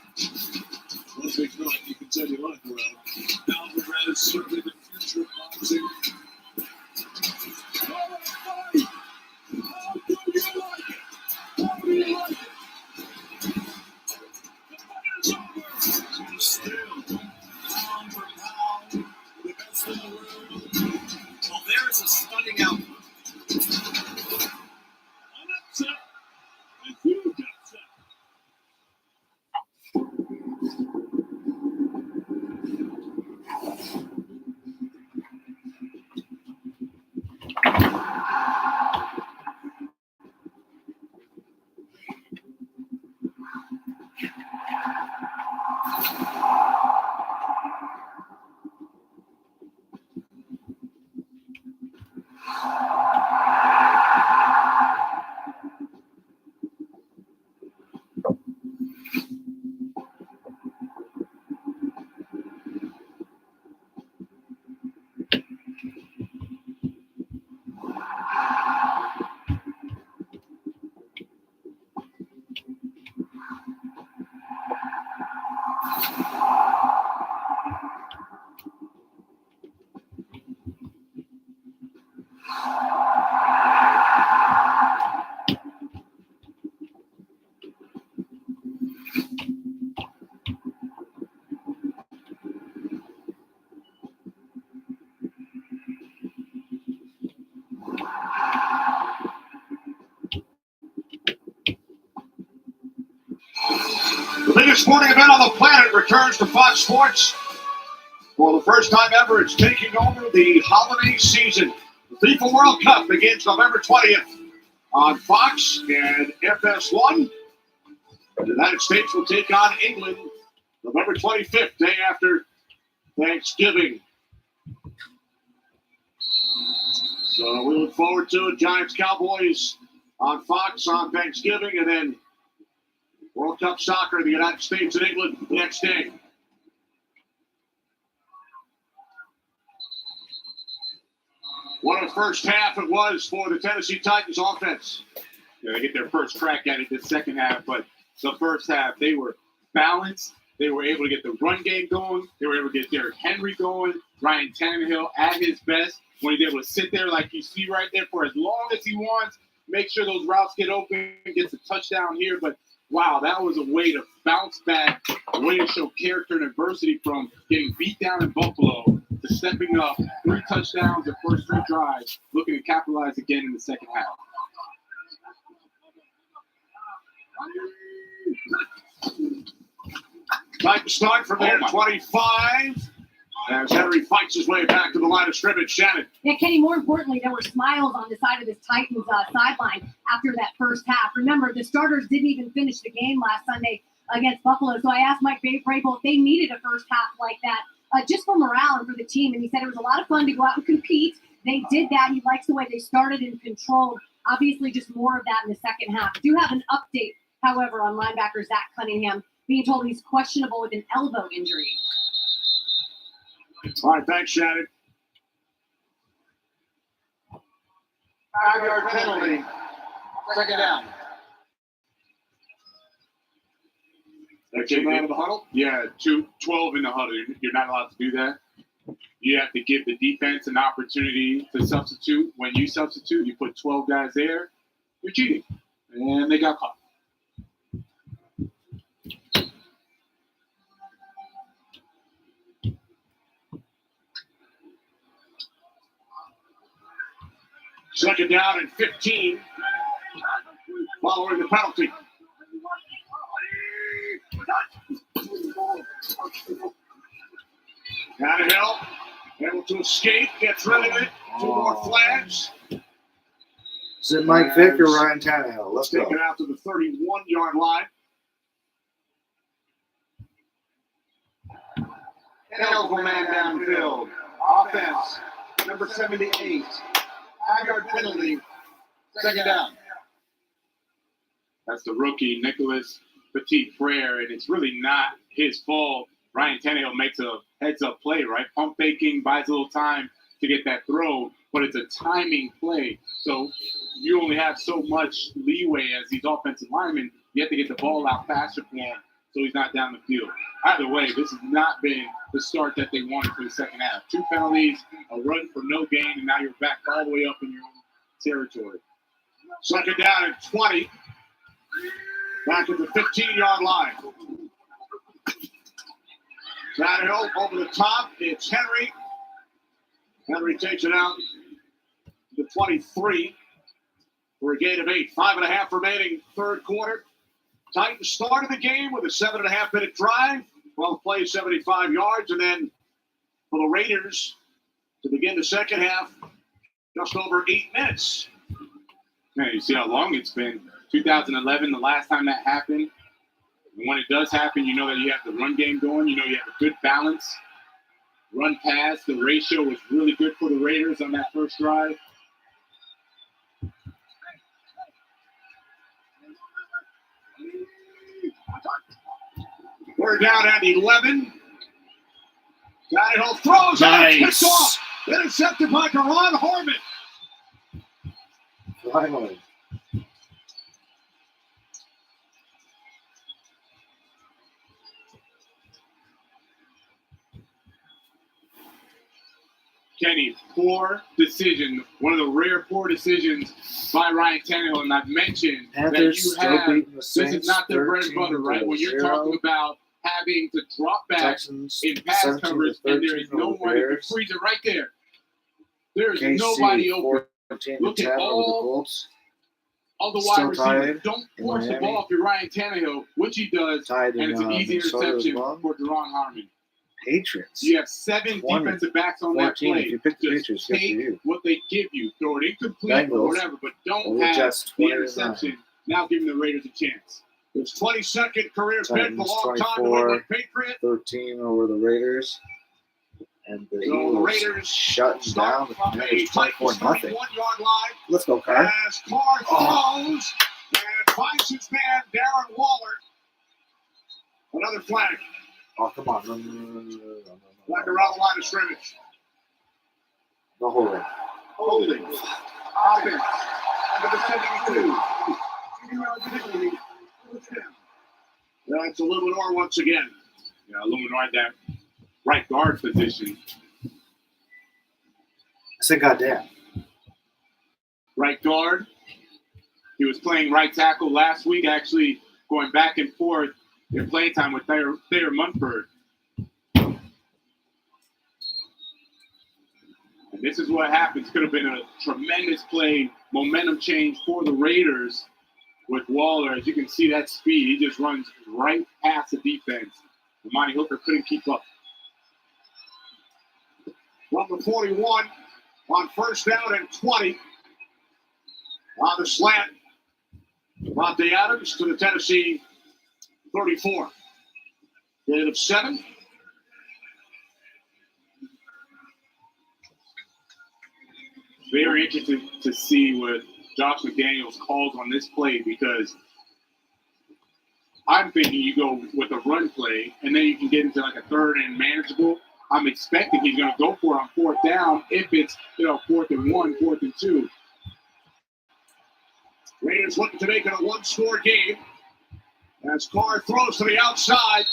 One big night, you can turn your life around. Alvarez, certainly the future of boxing. What a fight! How do you like it? How do you like it? The fight is over. Still, pound for pound, the best in the world. Well, there is a stunning outcome. I'm upset. And you got set. The biggest sporting event on the planet returns to Fox Sports. For the first time ever, it's taking over the holiday season. The FIFA World Cup begins November 20th on Fox and FS1. The United States will take on England November 25th, day after Thanksgiving. So we look forward to it. Giants Cowboys on Fox on Thanksgiving, and then World Cup soccer, the United States and England the next day. What a first half it was for the Tennessee Titans offense. Yeah, they get their first crack at it the second half, but the first half, they were balanced. They were able to get the run game going. They were able to get Derrick Henry going. Ryan Tannehill at his best when he's able to sit there like you see right there for as long as he wants, make sure those routes get open, gets a touchdown here. But, wow, that was a way to bounce back, a way to show character and adversity from getting beat down in Buffalo to stepping up, 3 touchdowns in first 3 drives, looking to capitalize again in the second half. Titans start from their 25 as Henry fights his way back to the line of scrimmage. Shannon. Yeah, Kenny, more importantly, there were smiles on the side of this Titans sideline after that first half. Remember, the starters didn't even finish the game last Sunday against Buffalo, so I asked Mike Vrabel if they needed a first half like that just for morale and for the team, and he said it was a lot of fun to go out and compete. They did that. He likes the way they started and controlled. Obviously, just more of that in the second half. I do have an update, however, on linebacker Zach Cunningham being told he's questionable with an elbow injury. All right, thanks, Shannon. 5-yard penalty. Second down. That came out of the huddle? Yeah, 12 in the huddle. You're not allowed to do that. You have to give the defense an opportunity to substitute. When you substitute, you put 12 guys there, you're cheating. And they got caught. Second down and 15 following the penalty. Tannehill able to escape, gets rid of it. 2 more flags. Is it Mike Vick or Ryan Tannehill? Let's go. Take it out to the 31-yard line. Tannehill man downfield. Offense, number 78. 5-yard penalty. Second down. That's the rookie, Nicholas Petit-Frere, and it's really not his fault. Ryan Tannehill makes a heads-up play, right? Pump faking, buys a little time to get that throw, but it's a timing play. So you only have so much leeway as these offensive linemen. You have to get the ball out faster for him so he's not down the field. Either way, this has not been the start that they wanted for the second half. 2 penalties, a run for no gain, and now you're back all the way up in your own territory. Second down and 20. Back at the 15-yard line. Tannehill over the top. It's Henry. Henry takes it out to the 23 for a gain of 8. 5.5 remaining third quarter. Titans started the game with a 7.5-minute drive. 12 plays, 75 yards. And then for the Raiders to begin the second half, just over 8 minutes. Man, you see how long it's been. 2011, the last time that happened. And when it does happen, you know that you have the run game going. You know you have a good balance. Run pass. The ratio was really good for the Raiders on that first drive. We're down at 11. Tannehill throws Nice. out. Picked off. Intercepted by Deron Harmon. Finally. Kenny, poor decision. One of the rare poor decisions by Ryan Tannehill. And I've mentioned Panthers that you still have, beating the this Saints is not their bread and butter, right? When you're 13-0. talking about having to drop back Texans in pass 17-13 coverage, and there is no over the one. You Bears. freeze it right there. There is KC nobody open. 14-10 Look at over the all Colts. the Still wide tied receivers. Don't in force the Miami. ball if you're Ryan Tannehill, which he does, Tied and in it's an easy Minnesota as interception well. for Deron Harmon. Patriots. You have 7 20, defensive backs on that 14. play. If you pick the Just Patriots, good for take you. what they give you. Throw it incomplete Bengals or whatever, but don't over have Jets the 20-9. interception. Now giving the Raiders a chance. His 22nd career pick, the Titans long-time New England Patriot. 24-13 over the Raiders. And the So the Eagles Raiders shutting down the from the Commanders Titans 24-0. 31-yard line. Let's go, Carr. As Carr throws and finds his man, Darren Waller. Another flag. Oh, come on. No. Flag around the line of scrimmage. No holding. Holding. Offense, number 72. 2-yard penalty. That's Illuminor once again. Yeah, Illuminor at that right guard position. I said, goddamn. Right guard. He was playing right tackle last week, actually going back and forth in playing time with Thayer Munford. And this is what happens. Could have been a tremendous play, momentum change for the Raiders with Waller. As you can see, that speed, he just runs right past the defense. Amani Hooker couldn't keep up. From the 41 on first down and 20. On the slant. Monte Adams to the Tennessee 34. Gain of 7. Very interesting to see what Josh McDaniels calls on this play, because I'm thinking you go with a run play and then you can get into like a third and manageable. I'm expecting he's going to go for it on fourth down if it's 4th and 1, 4th and 2. Raiders looking to make it a one-score game. As Carr throws to the outside.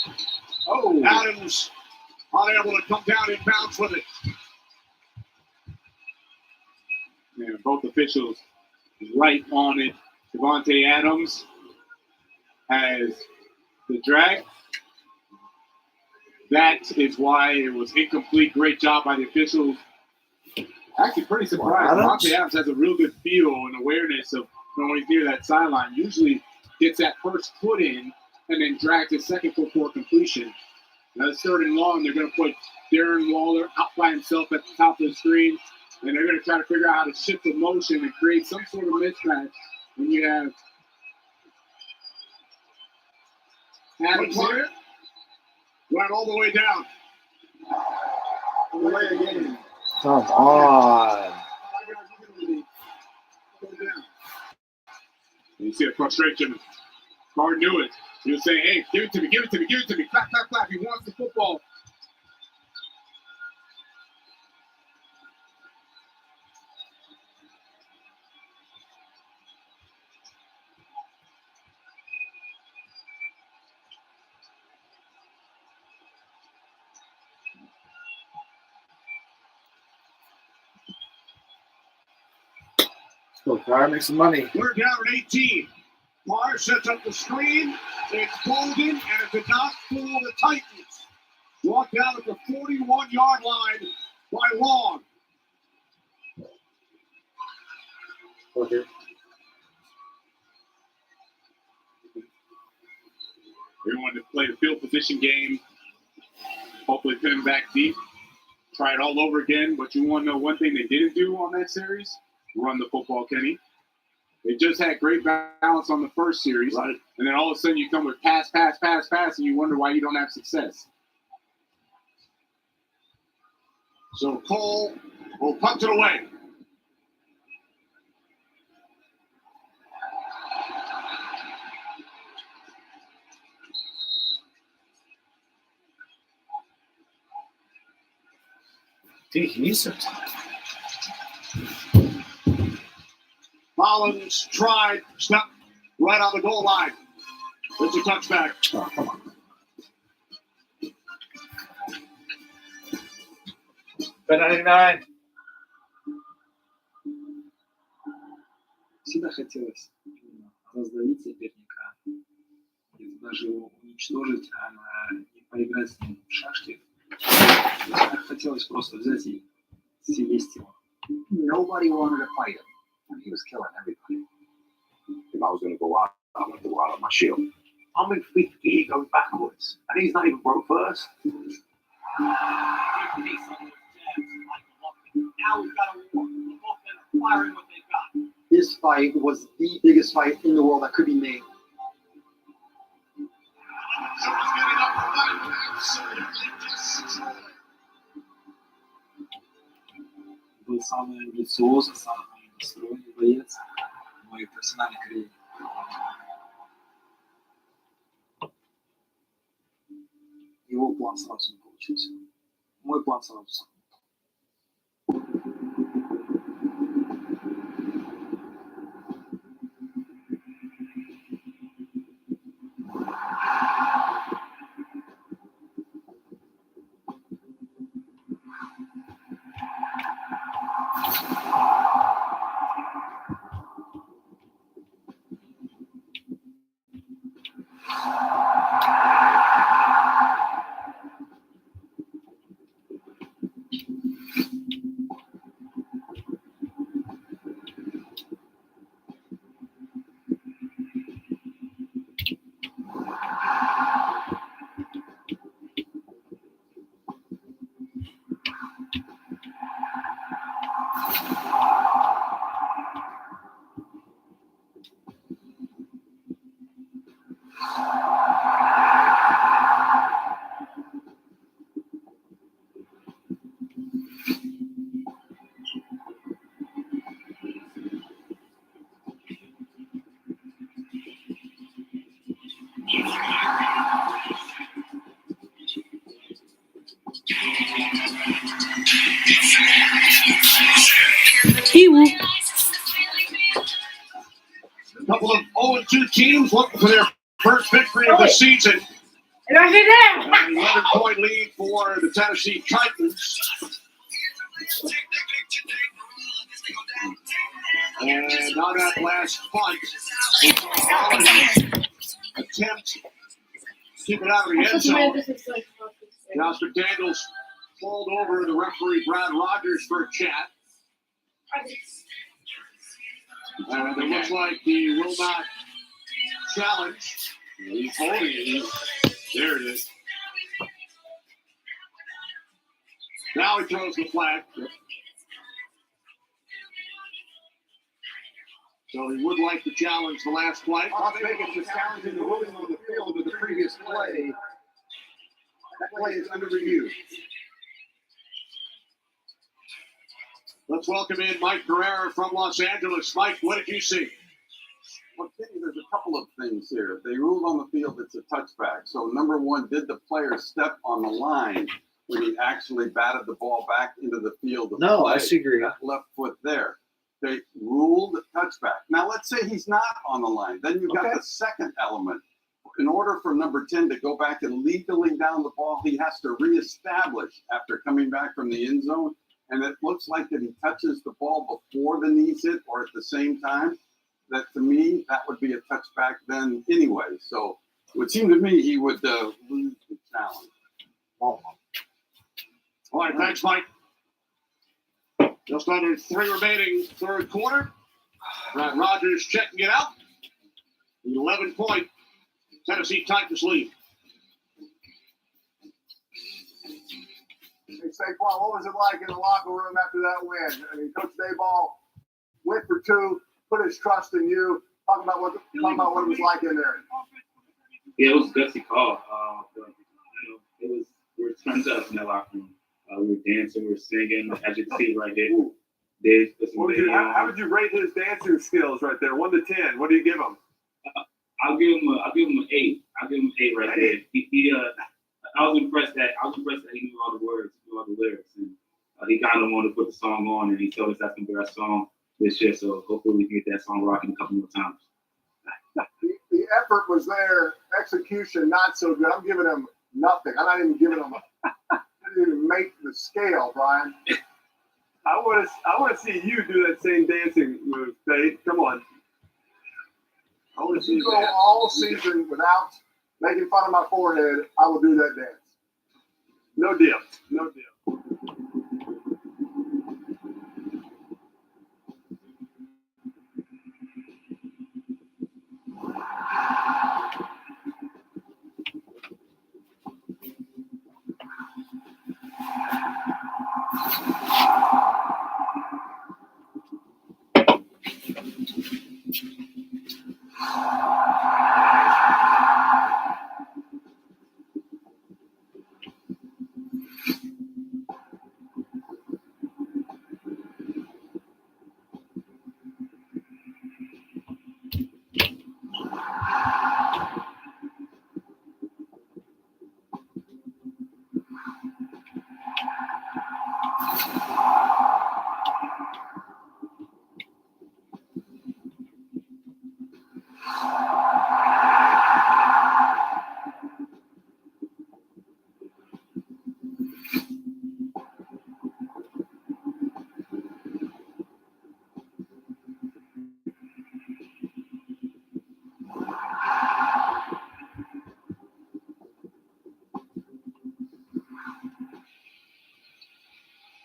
Oh, Adams unable to come down in bounds with it. Yeah, both officials right on it. Devontae Adams has the drag. That is why it was incomplete. Great job by the officials Actually, pretty surprised. Monte Adams has a real good feel and awareness of when he's near that sideline. Usually gets that first foot in and then drags his second foot for completion. Now it's 3rd and long. They're going to put Darren Waller out by himself at the top of the screen, and they're going to try to figure out how to shift the motion and create some sort of mismatch when you have Adams here. Right all the way down. Come on. You see the frustration. Carr knew it. He was saying, hey, give it to me, give it to me, give it to me. Clap, clap, clap. He wants the football. So Carr makes some money. We're down at 18. Carr sets up the screen. It's Bolden, and it's enough for the Titans. Brought down at the 41-yard line by Long. Okay. We wanted to play the field position game. Hopefully pin him back deep. Try it all over again. But you want to know one thing they didn't do on that series? Run the football, Kenny. They just had great balance on the first series. Right. And then all of a sudden you come with pass, pass, pass, pass, and you wonder why you don't have success. So Cole will punt it away. Decent. Collins tried, step right on the goal line. It's a touchback. Oh, come on. $99. Всегда хотелось раздавить соперника, и даже его уничтожить, а не поиграть с ним в шашки. Так хотелось просто взять и съесть его. Nobody wanted to fight him. And he was killing everybody. If I was going to go out, I want to go out on my shield. I'm in 5th gear going backwards, and he's not even broke first. Now we've got a war. They're both been acquiring what they've got. This fight was the biggest fight in the world that could be made. Someone's getting up for that. Absolutely destroyed. Был самый амбициозный, самый настроенный боец в моей профессиональной карьере. Его план сразу не получился. Мой план сразу сам. A couple of 0-2 teams looking for their first victory of the season. And I did that. An 11-point lead for the Tennessee Titans. And on that last punt, attempt to keep it out of the end zone. Josh McDaniels called over the referee Brad Rogers for a chat. And it looks like he will not challenge. He's holding it. There it is. Now he throws the flag. So he would like to challenge the last play. Las Vegas is challenging the ruling on the field of the previous play. That play is under review. Let's welcome in Mike Pereira from Los Angeles. Mike, what did you see? Well, Kenny, there's a couple of things here. They ruled on the field it's a touchback. So, number one, did the player step on the line when he actually batted the ball back into the field of No, play? I disagree. That left foot there. They ruled touchback. Now, let's say he's not on the line. Then you've got the second element. In order for number 10 to go back and legally down the ball, he has to reestablish after coming back from the end zone. And it looks like that he touches the ball before the knees hit or at the same time. That, to me, that would be a touchback then anyway. So it would seem to me he would lose the challenge. All right, thanks, Mike. Just under 3 remaining third quarter. Brad Rogers checking it out. 11-point Tennessee Titans lead. Hey, Saquon, what was it like in the locker room after that win? I mean, Coach Dayball went for 2, put his trust in you. Talk about what it was like in there. Yeah, it was a gutsy call. But, it was, we were turned up in that locker room. We were dancing, we were singing, as you can see right there. How would you rate his dancing skills right there? 1 to 10. What do you give him? I'll give him an 8. I'll give him an 8 right there. I was impressed that he knew all the words, knew all the lyrics, and he kind of wanted to put the song on, and he told us that's gonna be our song this year. So hopefully we can get that song rocking a couple more times. The effort was there, execution not so good. I'm giving him nothing. I'm not even giving him didn't even make the scale, Brian. I want to see you do that same dancing move, Dave. Come on. I want to see you go all season without making fun of my forehead. I will do that dance. No deal. No deal.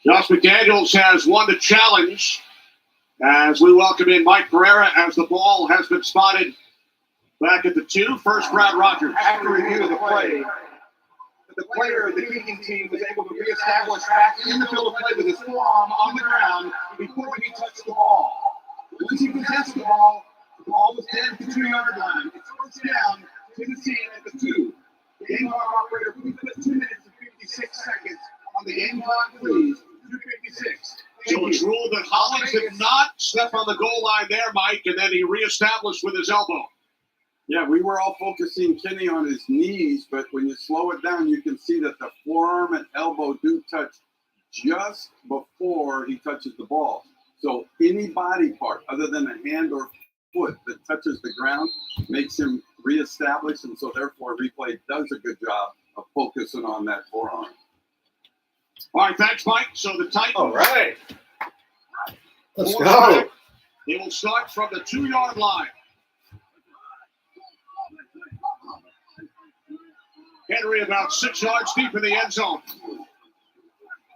Josh McDaniels has won the challenge as we welcome in Mike Pereira as the ball has been spotted back at the 2. First, Brad Rogers. After review of the play, the player of the kicking team was able to reestablish back in the field of play with his forearm on the ground before he touched the ball. Once he possessed the ball was dead at the 2-yard line. It's first down to the 10 at the 2. Game clock operator, please put 2 minutes and 56 seconds on the game clock, please. 2:56. So it's ruled that Hollins did not step on the goal line there, Mike, and then he reestablished with his elbow. Yeah, we were all focusing Kenny on his knees, but when you slow it down, you can see that the forearm and elbow do touch just before he touches the ball. So any body part other than a hand or foot that touches the ground makes him reestablish, and so therefore replay does a good job of focusing on that forearm. All right, thanks, Mike. So the Titans. All right. Let's go. Back. They will start from the 2-yard line. Henry about 6 yards deep in the end zone.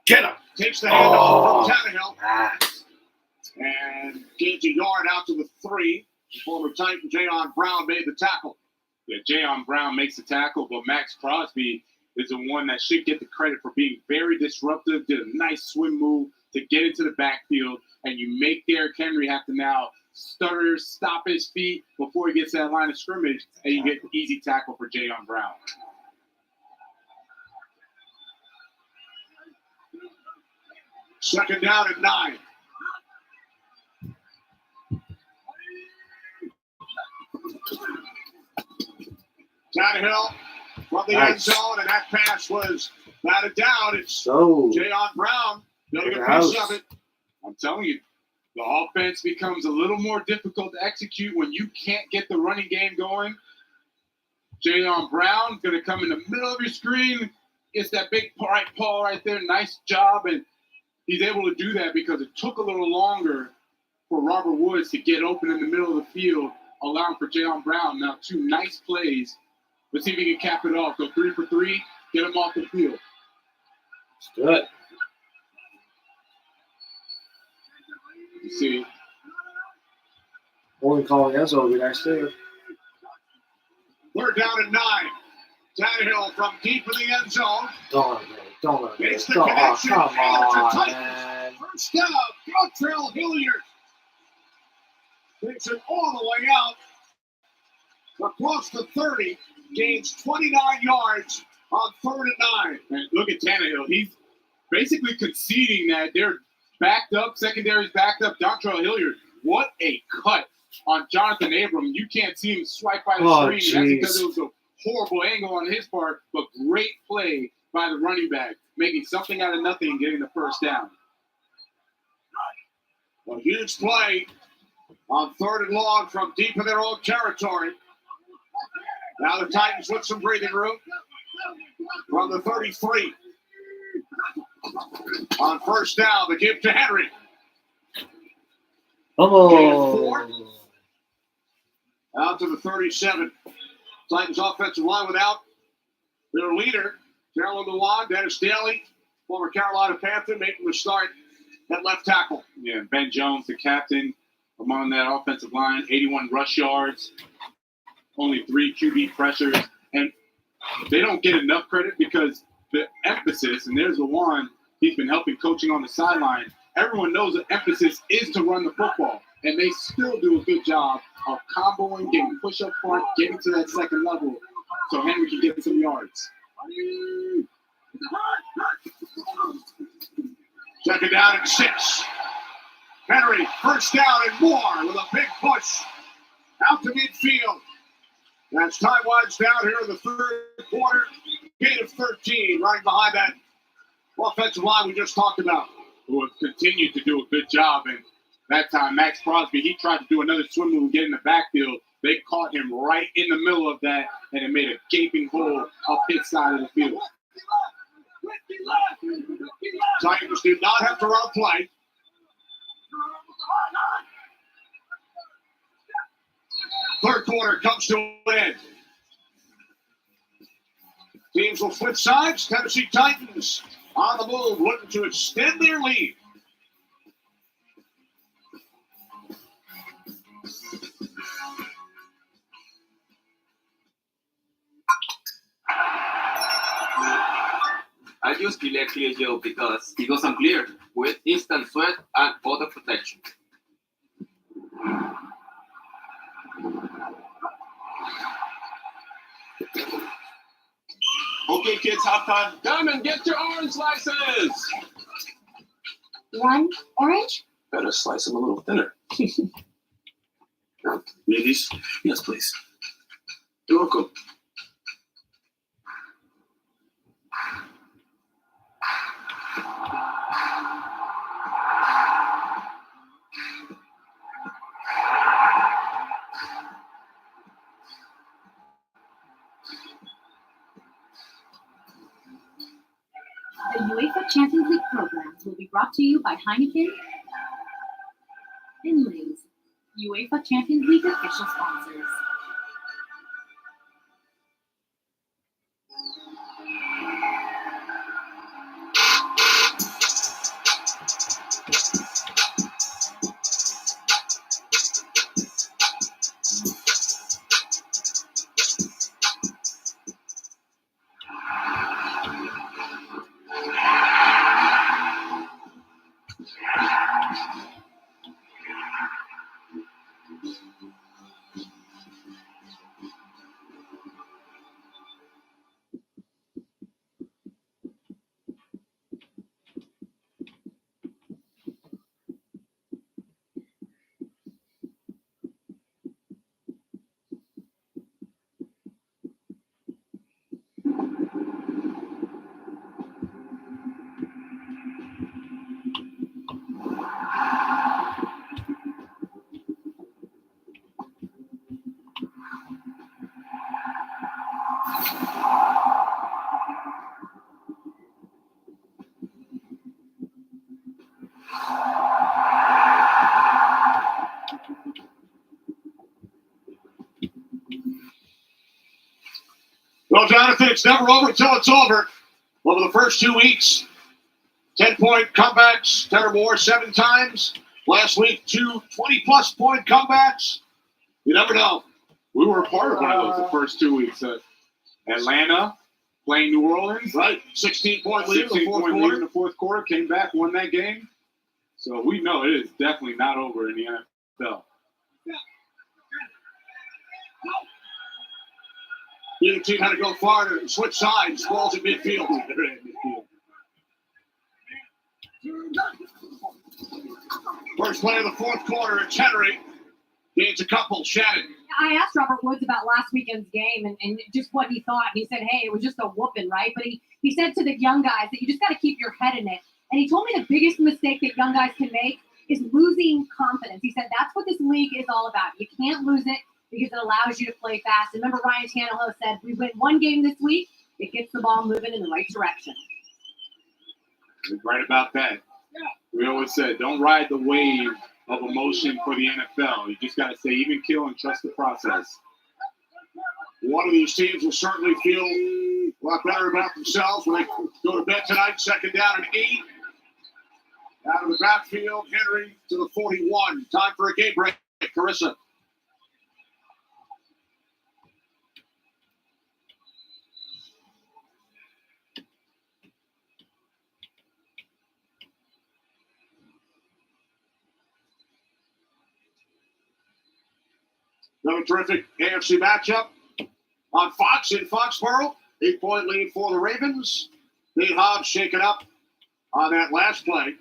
Get him. Takes the handoff from Tannehill. Nice. and gains a yard out to the 3. Former Titan Jayon Brown made the tackle. Yeah, Jayon Brown makes the tackle, but Max Crosby is the one that should get the credit for being very disruptive, did a nice swim move to get into the backfield, and you make Derrick Henry have to now stutter, stop his feet before he gets to that line of scrimmage, and you get an easy tackle for Jayon Brown. Second down at 9. Tannehill from the end zone, and that pass was batted down. It's Jayon Brown getting a piece of it. I'm telling you, the offense becomes a little more difficult to execute when you can't get the running game going. Jayon Brown going to come in the middle of your screen, gets that big right paw right there. Nice job, and he's able to do that because it took a little longer for Robert Woods to get open in the middle of the field, allowing for Jayon Brown. Now, 2 nice plays. Let's see if he can cap it off. Go 3 for 3, get him off the field. It's good. You see. Only calling us would be nice too. Third down at 9. Tannehill from deep in the end zone. Don't Makes the come connection. on, man. First down, Dontrell Hilliard. Takes it all the way out. Across the 30. Gains 29 yards on 3rd and 9. And look at Tannehill. He's basically conceding that they're backed up, secondary's backed up. Dontrell Hilliard, what a cut on Jonathan Abram. You can't see him swipe by the screen. Geez. That's because it was a horrible angle on his part, but great play by the running back, making something out of nothing and getting the first down. A huge play on 3rd and long from deep in their own territory. Now the Titans with some breathing room from the 33. On first down, the give to Henry. Oh. Out to the 37. Titans offensive line without their leader, Gerald Dewan, Dennis Daly, former Carolina Panther, making the start at left tackle. Yeah, Ben Jones, the captain, among that offensive line, 81 rush yards, only 3 QB pressures. And they don't get enough credit because the emphasis, and there's the one, he's been helping coaching on the sideline. Everyone knows the emphasis is to run the football, and they still do a good job of comboing, getting push up front, getting to that second level so Henry can get some yards. Second down and 6. Henry, first down and more with a big push out to midfield. That's time winds down here in the 3rd quarter. Gain of 13 right behind that offensive line we just talked about. Who have continued to do a good job. And that time, Max Crosby, he tried to do another swim move and get in the backfield. They caught him right in the middle of that, and it made a gaping hole up his side of the field. Titans do not have to run a play. Third quarter comes to an end. Teams will switch sides. Tennessee Titans on the move, looking to extend their lead. I use Delay Clear Gel because it goes unclear with instant sweat and water protection. Okay, kids, halftime. Diamond, get your orange slices. One orange? Better slice them a little thinner. Ladies? Yes, please. You're welcome. The UEFA Champions League programs will be brought to you by Heineken and Lay's, UEFA Champions League official sponsors. Jonathan, it's never over until it's over. Over the first 2 weeks, 10-point comebacks. Tanner Moore 7 times. Last week, 2 20-plus point comebacks. You never know. We were a part of one of those the first 2 weeks. Atlanta playing New Orleans. Right. 16-point lead in the 16 fourth point lead quarter. in the fourth quarter. Came back, won that game. So we know it is definitely not over in the NFL. Neither team had to go far to switch sides. Balls at midfield. First play of the fourth quarter, it's Henry. Gains a couple. Shannon. I asked Robert Woods about last weekend's game and just what he thought. And he said, hey, it was just a whooping, right? But he said to the young guys that you just got to keep your head in it. And he told me the biggest mistake that young guys can make is losing confidence. He said that's what this league is all about. You can't lose it because it allows you to play fast. And remember, Ryan Tannehill said, we win one game this week, it gets the ball moving in the right direction. He's right about that. We always said, don't ride the wave of emotion for the NFL. You just got to stay even keel and trust the process. One of these teams will certainly feel a lot better about themselves when they go to bed tonight. Second down and 8. Out of the backfield, Henry to the 41. Time for a game break. Carissa. Another terrific AFC matchup on Fox in Foxborough. 8-point lead for the Ravens. Nate Hobbs shaken up on that last play.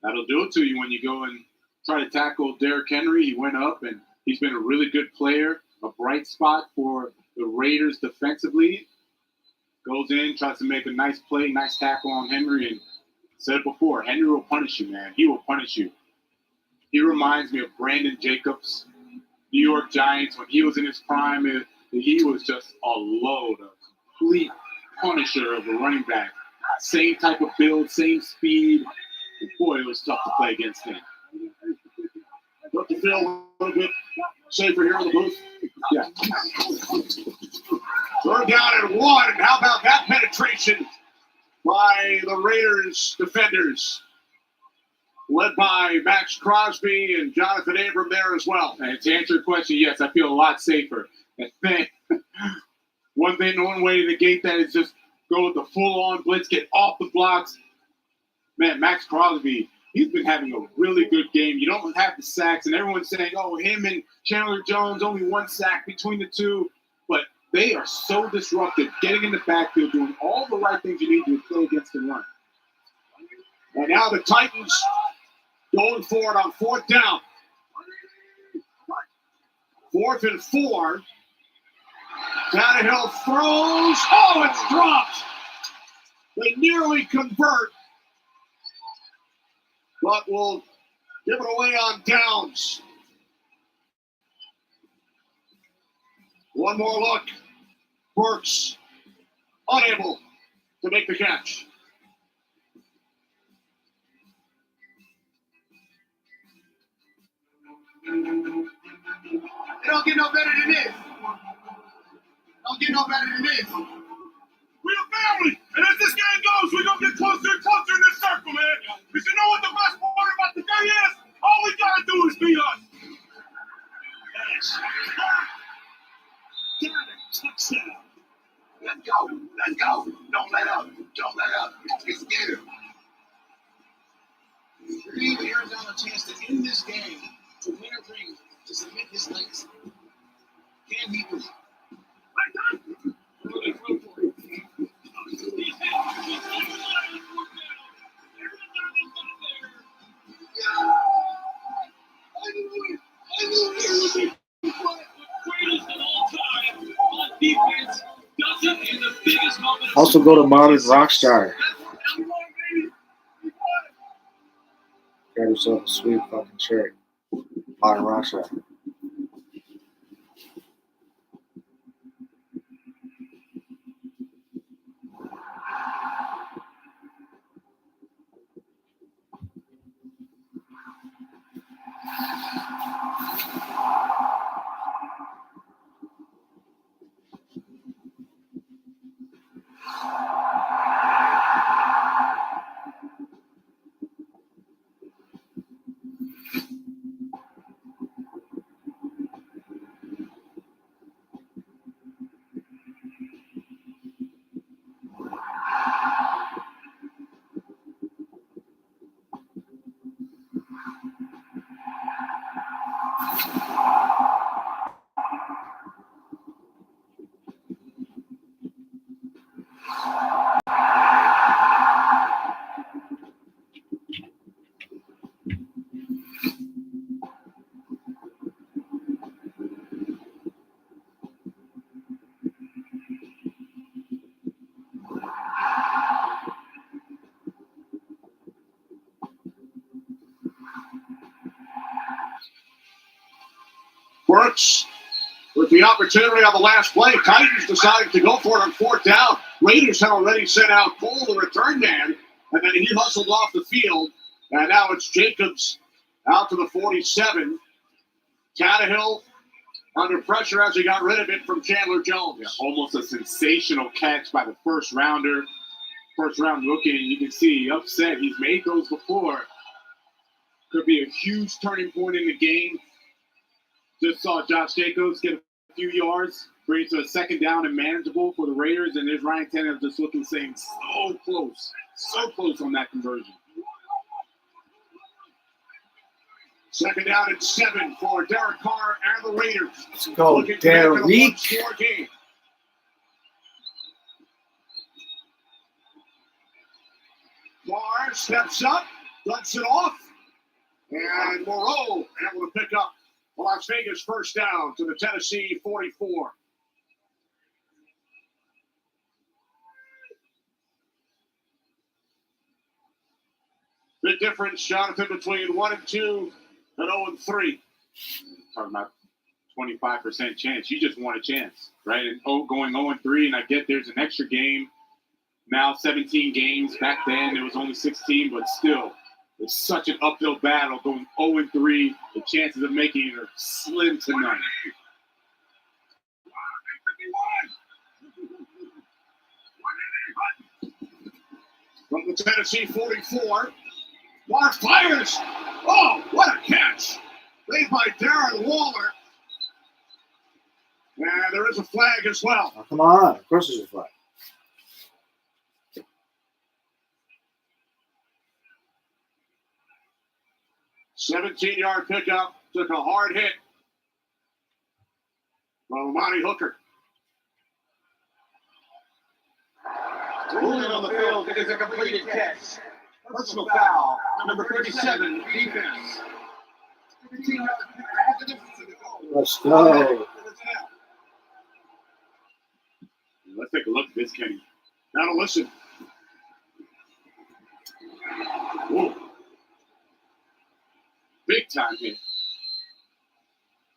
That'll do it to you when you go and try to tackle Derrick Henry. He went up, and he's been a really good player, a bright spot for the Raiders defensively. Goes in, tries to make a nice play, nice tackle on Henry, and said it before, Henry will punish you, man. He will punish you. He reminds me of Brandon Jacobs, New York Giants, when he was in his prime. He was just a load, a complete punisher of a running back. Same type of build, same speed. And boy, it was tough to play against him. Look to feel a little bit safer here in the booth. Yeah. Third down and 1. And how about that penetration by the Raiders defenders? Led by Max Crosby and Jonathan Abram there as well. And to answer your question, yes, I feel a lot safer. And then, one way to negate that is just go with the full-on blitz, get off the blocks. Man, Max Crosby, he's been having a really good game. You don't have the sacks, and everyone's saying, oh, him and Chandler Jones, only 1 sack between the two. But they are so disruptive, getting in the backfield, doing all the right things you need to play against the run. And now the Titans going for it on 4th down. 4th and 4. Tannehill throws. Oh, it's dropped. They nearly convert, but will give it away on downs. One more look. Burks unable to make the catch. It don't get no better than this. Don't get no better than this. We a family, and as this game goes, we're gonna get closer and closer in this circle, man. Because you know what the best part about the day is? All we gotta do is be us. Got it. Touchdown. Let's go. Let's go. Don't let up. Don't let up. It's you. Give Arizona a chance to end this game, to win a ring, to submit his legacy. Can he do it? Also go to Modern Rockstar. Grab yourself a sweet fucking shirt. Modern Rockstar. Burks with the opportunity on the last play. Titans decided to go for it on fourth down. Raiders had already sent out Cole, the return man, and then he hustled off the field. And now it's Jacobs out to the 47. Tannehill under pressure as he got rid of it from Chandler Jones. Yeah, almost a sensational catch by the first round rookie. And you can see upset. He's made those before. Could be a huge turning point in the game. Just saw Josh Jacobs get a few yards, bring it to a second down and manageable for the Raiders. And there's Ryan Tannehill just looking, saying so close on that conversion. Second down and 7 for Derek Carr and the Raiders. Let's go, Derek. Game. Carr steps up, ducks it off, and Moreau able to pick up the Las Vegas first down to the Tennessee 44. Big difference, Jonathan, between 1 and 2 and 0 and 3. Talking about 25% chance. You just want a chance, right? And going 0 and 3, and I get there's an extra game. Now 17 games. Back then it was only 16, but still, it's such an uphill battle going 0 and 3. The chances of making it are slim to none. From the Tennessee 44, Mark fires. Oh, what a catch! Made by Darren Waller. And there is a flag as well. Oh, come on. Of course there's a flag. 17-yard pickup. Took a hard hit from Amani Hooker. Ruling on the field is a completed catch. Personal foul, number 37, defense. Let's go. Let's take a look at this, Kenny. Now to listen. Whoa. Big time hit.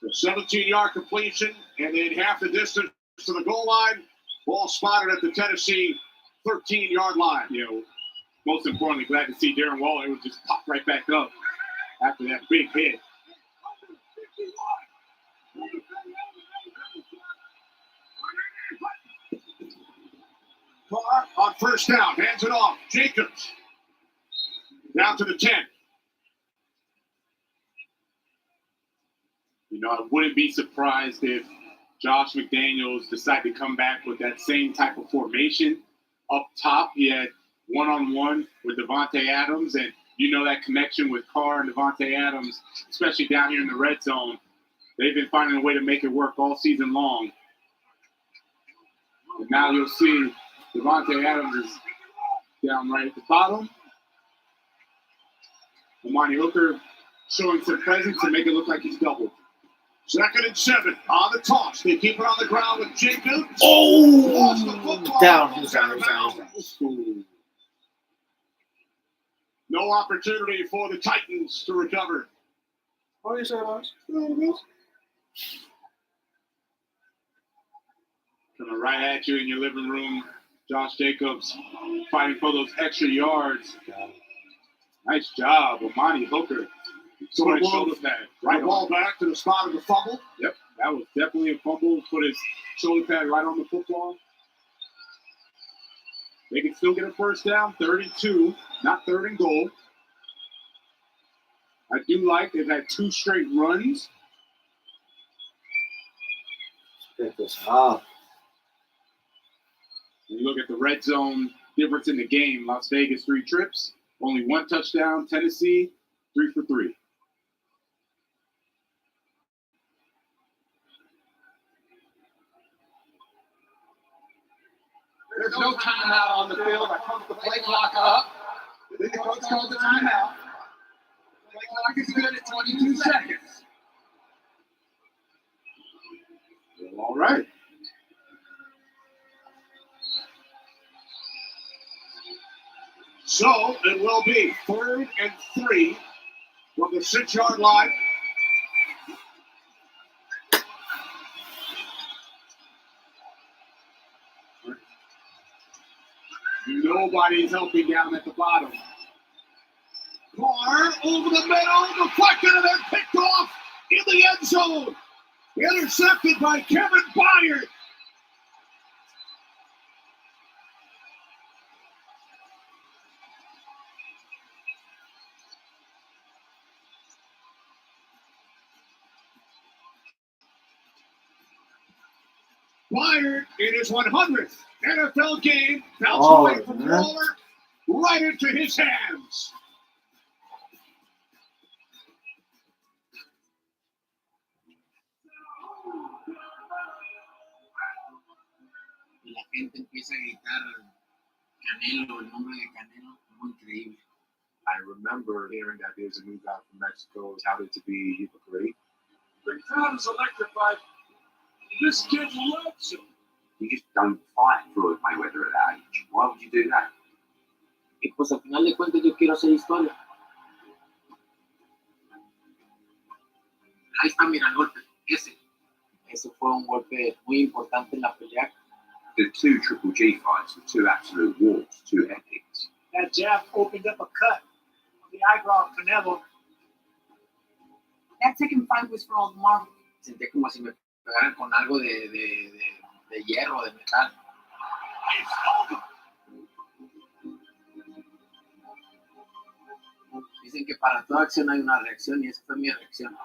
The 17-yard completion, and then half the distance to the goal line. Ball spotted at the Tennessee 13-yard line. You know, most importantly, glad to see Darren Waller would just pop right back up after that big hit. Carr on first down, hands it off. Jacobs down to the 10. You know, I wouldn't be surprised if Josh McDaniels decided to come back with that same type of formation. Up top, he had one-on-one with Devontae Adams, and you know that connection with Carr and Devontae Adams, especially down here in the red zone. They've been finding a way to make it work all season long. And now you'll see Devontae Adams is down right at the bottom. Amani Hooker showing some presence to make it look like he's doubled. Second and 7 on the toss. They keep it on the ground with Jacobs. Oh! Lost the football. Down. No opportunity for the Titans to recover. What do you say, Lars? Coming right at you in your living room, Josh Jacobs fighting for those extra yards. Nice job, Amani Hooker. Shoulder pad. Right ball back to the spot of the fumble. Yep, that was definitely a fumble. Put his shoulder pad right on the football. They can still get a first down, 32, not third and goal. I do like they've had 2 straight runs. Pick this up. When you look at the red zone difference in the game, Las Vegas 3 trips, only 1 touchdown. Tennessee 3 for 3. There's no timeout on the field. I pump the play clock up. Then the coach calls the timeout. Play clock is good at 22 seconds. All right. So it will be 3rd and 3 from the 6-yard line. Nobody's helping down at the bottom. Carr over the middle, deflected and then picked off in the end zone. Intercepted by Kevin Byard. Byard in his 100th NFL game bounced away from Waller right into his hands. Y la gente empieza a gritar Canelo, el nombre de Canelo, muy increíble. I remember hearing that there's a new guy from Mexico touted to be great. The crowd is electrified. This kid loves him. You just don't fight Floyd Mayweather at that age. Why would you do that? Y pues al final de cuentas yo quiero hacer historia. Ahí está, mira el golpe, ese. Ese fue un golpe muy importante en la pelea. The two Triple G fights were two absolute wars, two epics. That jab opened up a cut on the eyebrow of Canelo. That second fight was for all the marbles. Sentí como si me pegaran con algo de hierro, de metal. Dicen que para toda acción hay una reacción y esa fue mi reacción.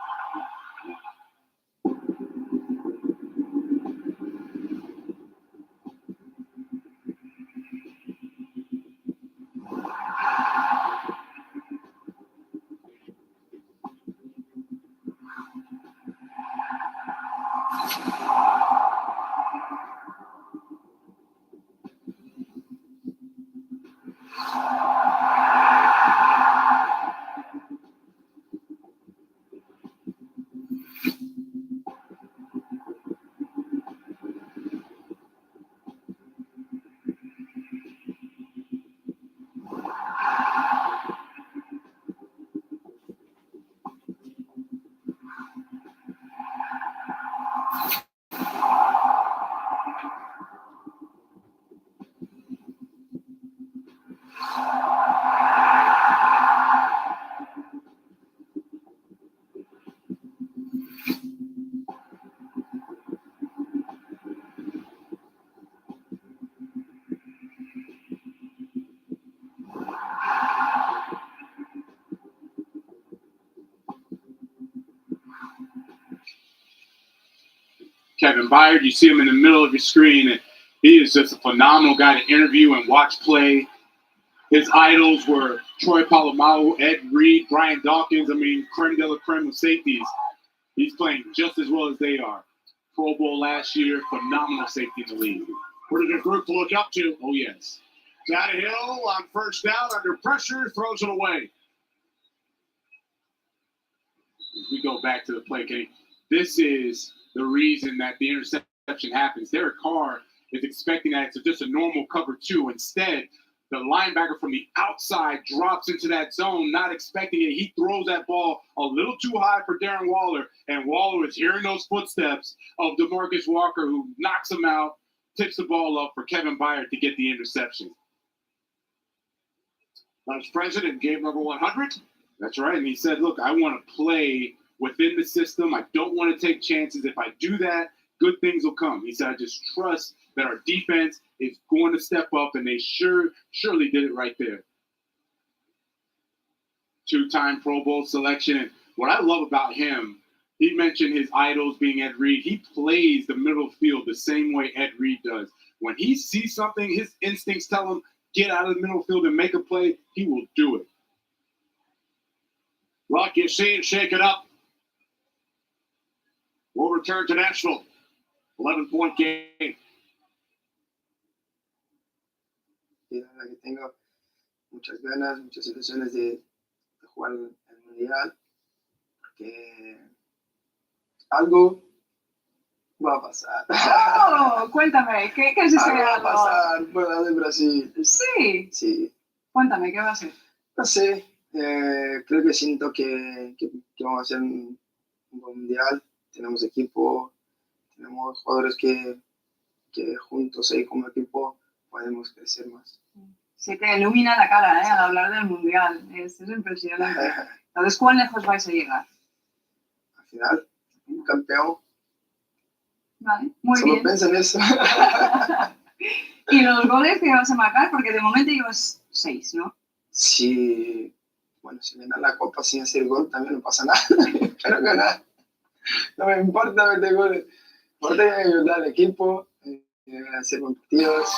Kevin Byard, you see him in the middle of your screen, and he is just a phenomenal guy to interview and watch play. His idols were Troy Polamalu, Ed Reed, Brian Dawkins. I mean, creme de la creme of safeties. He's playing just as well as they are. Pro Bowl last year, phenomenal safety in the league. Pretty good group to look up to. Oh, yes. Tannehill on first down, under pressure, throws it away. As we go back to the play, Kenny, this is the reason that the interception happens. Derek Carr is expecting that it's just a normal cover two. Instead, the linebacker from the outside drops into that zone, not expecting it. He throws that ball a little too high for Darren Waller, and Waller is hearing those footsteps of DeMarcus Walker, who knocks him out, tips the ball up for Kevin Byard to get the interception. Vice President, game number 100. That's right, and he said, look, I want to play within the system. I don't want to take chances. If I do that, good things will come. He said, I just trust that our defense is going to step up, and they surely did it right there. Two-time Pro Bowl selection. And what I love about him, he mentioned his idols being Ed Reed. He plays the middle field the same way Ed Reed does. When he sees something, his instincts tell him, get out of the middle field and make a play. He will do it. Luck, you see and shake it up. We'll return to Nashville. 11-point game. Y la verdad que tengo muchas ganas, muchas ilusiones de jugar el Mundial, porque algo va a pasar. Oh, cuéntame, ¿qué es ese Algo va a algo? pasar fuera de Brasil. Sí. Sí. Cuéntame, ¿qué va a ser? No sé, creo que siento que vamos a hacer un buen Mundial. Tenemos equipo, tenemos jugadores que juntos ahí como equipo podemos crecer más. Se te ilumina la cara, al hablar del mundial. Es impresionante. Entonces, ¿cuán lejos vais a llegar? Al final, un campeón. Vale, muy Solo bien. piensa en eso. ¿Y los goles que vas a marcar? Porque de momento llevas 6, ¿no? Si, bueno, si ganas la copa sin hacer gol, también no pasa nada. Pero ganar. No me importa meter goles. Me importa ayudar al equipo, hacer buenos partidos.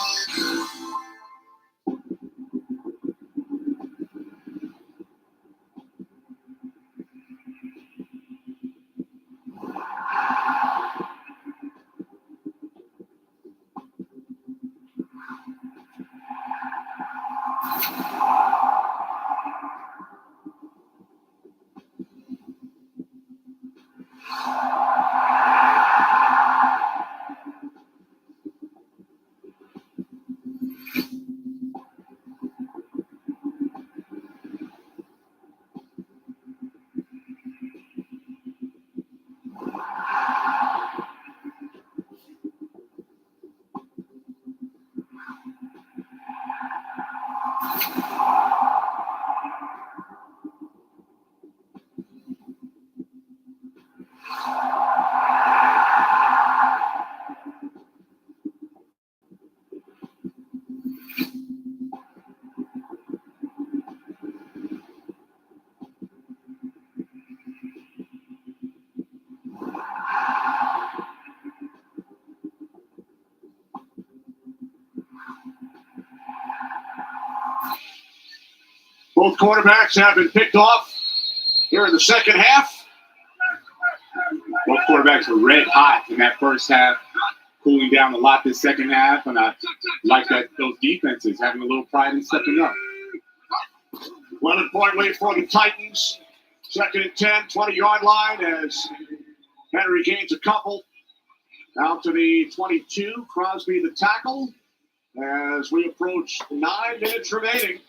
Both quarterbacks have been picked off here in the second half. Both quarterbacks were red hot in that first half, cooling down a lot this second half, and I like that those defenses having a little pride in stepping up. 11-point lead for the Titans. Second and 10, 20-yard line as Henry gains a couple. Out to the 22, Crosby the tackle as we approach 9 minutes remaining.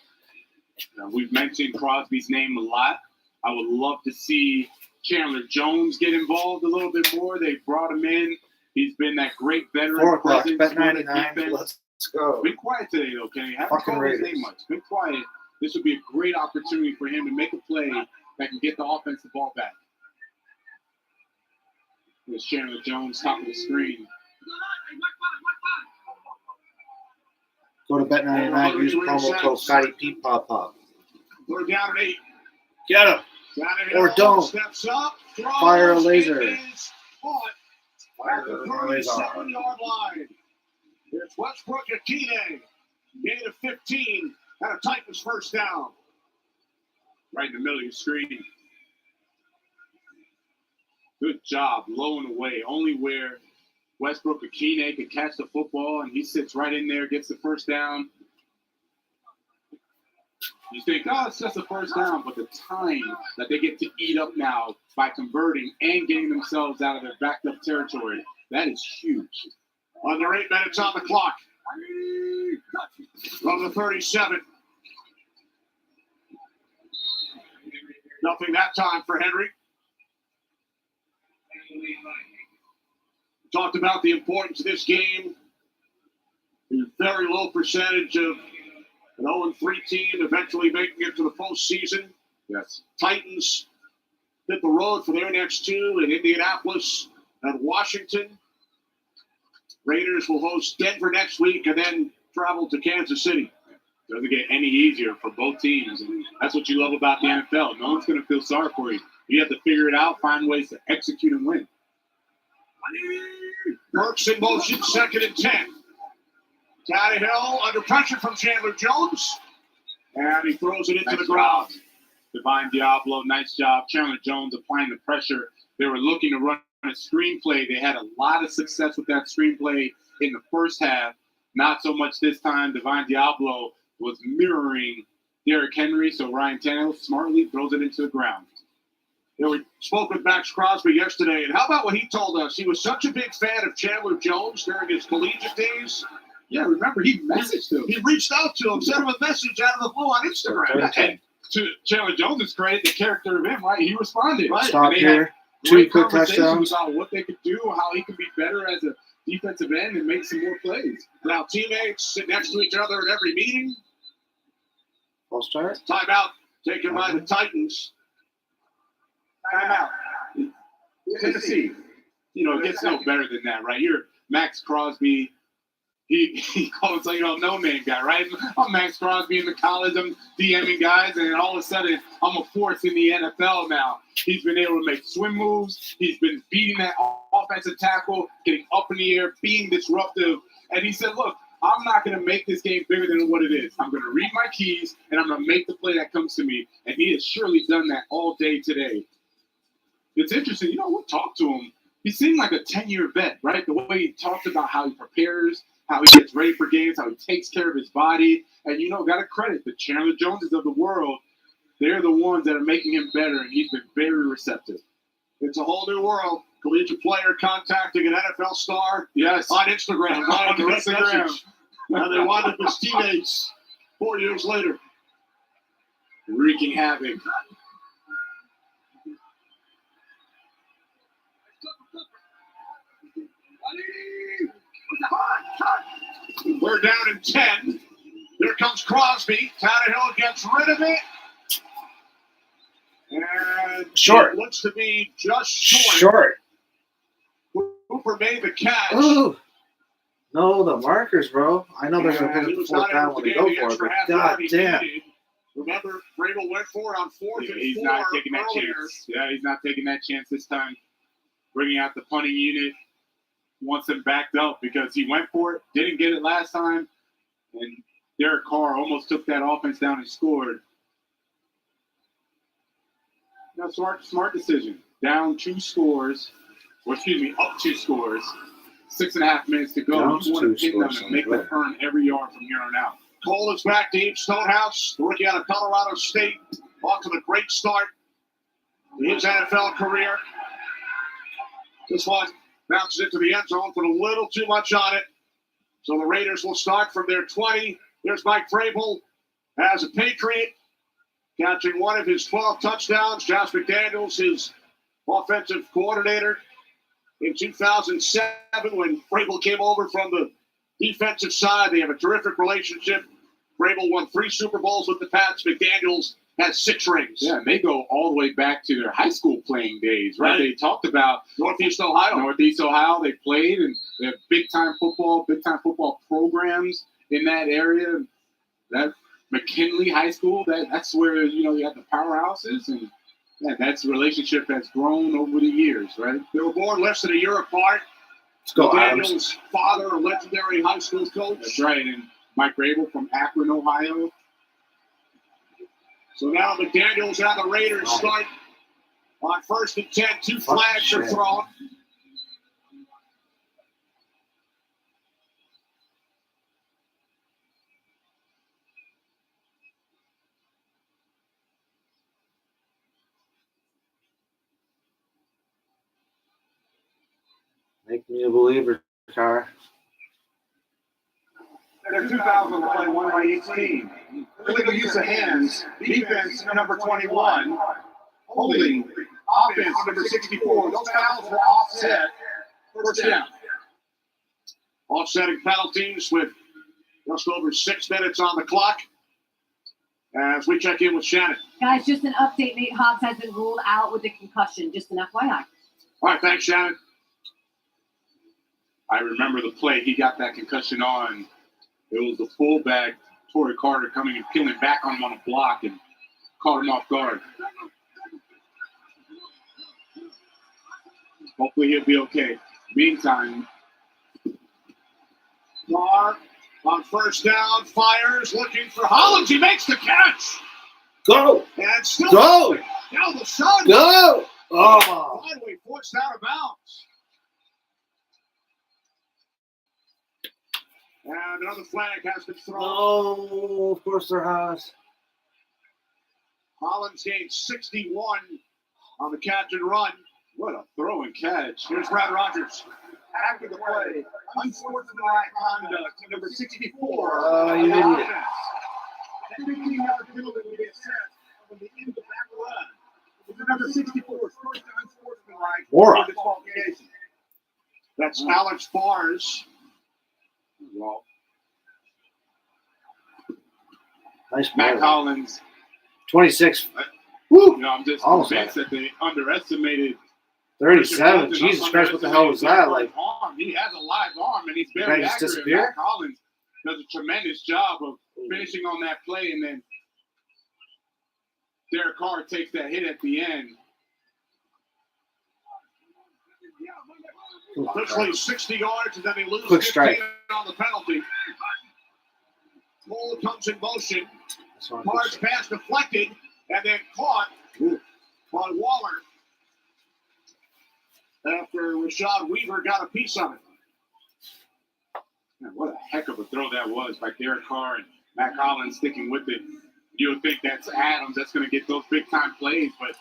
We've mentioned Crosby's name a lot. I would love to see Chandler Jones get involved a little bit more. They brought him in. He's been that great veteran 4 o'clock, presence. bet 99. Let's go. Been quiet today, though, Kenny. Haven't Fucking called his Raiders. name much. Been quiet. This would be a great opportunity for him to make a play that can get the offense the ball back. There's Chandler Jones top of the screen. Go to bet 99. Use promo code Scotty P Pop Pop. We're down at 8. Get him. Or don't. Steps up, throws, Fire a laser. it is caught at the 37-yard line. It's Westbrook Akine. Gain of 15 and a Titans first down. Right in the middle of your screen. Good job, low and away. Only where Westbrook Akine could catch the football, and he sits right in there, gets the first down. You think, oh, it's just a first down, but the time that they get to eat up now by converting and getting themselves out of their backed up territory, that is huge. Under 8 minutes on the clock. From the 37. Nothing that time for Henry. Talked about the importance of this game. A very low percentage of an 0-3 team eventually making it to the postseason. Yes. Titans hit the road for their next two in Indianapolis and Washington. Raiders will host Denver next week and then travel to Kansas City. Doesn't get any easier for both teams. And that's what you love about the NFL. No one's going to feel sorry for you. You have to figure it out, find ways to execute and win. Burks in motion, second and 10. Tannehill under pressure from Chandler Jones. And he throws it into the ground. Divine Diablo, nice job. Chandler Jones applying the pressure. They were looking to run a screenplay. They had a lot of success with that screenplay in the first half. Not so much this time. Divine Diablo was mirroring Derrick Henry, so Ryan Tannehill smartly throws it into the ground. You know, we spoke with Max Crosby yesterday, and how about what he told us? He was such a big fan of Chandler Jones during his collegiate days. Yeah, remember, he messaged him. He reached out to him, sent him a message out of the blue on Instagram. And to Chandler Jones' credit, the character of him, right? He responded. Right? Stop here. 2 quick touchdowns. About what they could do, how he could be better as a defensive end and make some more plays. Now, teammates sit next to each other at every meeting. False start. Timeout taken by the Titans. Timeout. Tennessee. You know, it gets no better than that, right? You're Max Crosby. He calls like, no-name guy, right? I'm Max Crosby in the college. I'm DMing guys, and all of a sudden, I'm a force in the NFL now. He's been able to make swim moves. He's been beating that offensive tackle, getting up in the air, being disruptive. And he said, look, I'm not going to make this game bigger than what it is. I'm going to read my keys, and I'm going to make the play that comes to me. And he has surely done that all day today. It's interesting. We'll talk to him. He seemed like a 10-year vet, right? The way he talked about how he prepares, how he gets ready for games, how he takes care of his body. And, got to credit the Chandler Joneses of the world. They're the ones that are making him better, and he's been very receptive. It's a whole new world. Collegiate player contacting an NFL star. Yes. On Instagram. On Instagram. And they wind up as teammates 4 years later. Wreaking havoc. We're down in 10. Here comes Crosby. Tannehill gets rid of it. And Short. It looks to be just short. Short. Hooper made the catch. Ooh. No, the markers, bro. I know they're going to pick up the fourth down when they go for it, but god damn. Remember, Vrabel went for it on 4th and 4. He's not taking that chance. Yeah, he's not taking that chance this time. Bringing out the punting unit. Wants him backed up because he went for it, didn't get it last time, and Derek Carr almost took that offense down and scored. Smart decision. Down 2 scores, up 2 scores. 6.5 minutes to go. You want to pin them and make them earn every yard from here on out. Cole is back deep. Stonehouse, the rookie out of Colorado State, off to a great start in his NFL career. This one bounces into the end zone, put a little too much on it. So the Raiders will start from their 20. There's Mike Vrabel as a Patriot, catching one of his 12 touchdowns. Josh McDaniels, his offensive coordinator in 2007 when Vrabel came over from the defensive side. They have a terrific relationship. Vrabel won 3 Super Bowls with the Pats. McDaniels has 6 rings. Yeah, and they go all the way back to their high school playing days, right? They talked about Northeast Ohio. They played, and they have big-time football programs in that area. That McKinley High School, that's where, you have the powerhouses, and that's relationship has grown over the years, right? They were born less than a year apart. Let's go, Daniel's father, a legendary high school coach. That's right, and Mike Vrabel from Akron, Ohio. So now McDaniels and the Raiders start on 1st and 10. 2 flags are thrown. Make me a believer, Car. They're 2,000 play, one by each team. Illegal use of hands. Defense, number 21. Holding. Offense, number 64. Those fouls were offset. First down. Offsetting penalties with just over 6 minutes on the clock. As we check in with Shannon. Guys, just an update. Nate Hobbs has been ruled out with a concussion. Just an FYI. All right, thanks, Shannon. I remember the play. He got that concussion on. It was the fullback, Torrey Carter, coming and peeling back on him on a block and caught him off guard. Hopefully he'll be okay. Meantime, Carr on 1st down, fires, looking for Hollins. He makes the catch. Go. And still Go. Now the sun. Go. Oh. Finally forced out of bounds. And another flag has been thrown. Oh, of course there has. Hollins gained 61 on the catch and run. What a throw and catch. Here's Brad Rogers. After the play, unsportsmanlike conduct to number 64. Oh, you idiot. Every team has a penalty will be assessed from the end of that run. It's number 64, first unsportsmanlike Moron. disqualification. That's Alex Bars. Well, Nice Matt play. Collins. 26. You know, I'm just Almost convinced that they underestimated 37. Jesus Christ, what the hell was that? Like, arm. He has a live arm, and he's Did very I just accurate. disappear? Matt Collins does a tremendous job of finishing on that play, and then Derek Carr takes that hit at the end. Officially 60 yards, and then they lose Quick 15 strike. on the penalty. Cole comes in motion. That's one Carr's quick pass deflected, and then caught by Waller after Rashad Weaver got a piece of it. Man, what a heck of a throw that was by Derek Carr and Matt Collins sticking with it. You would think that's Adams that's going to get those big-time plays, but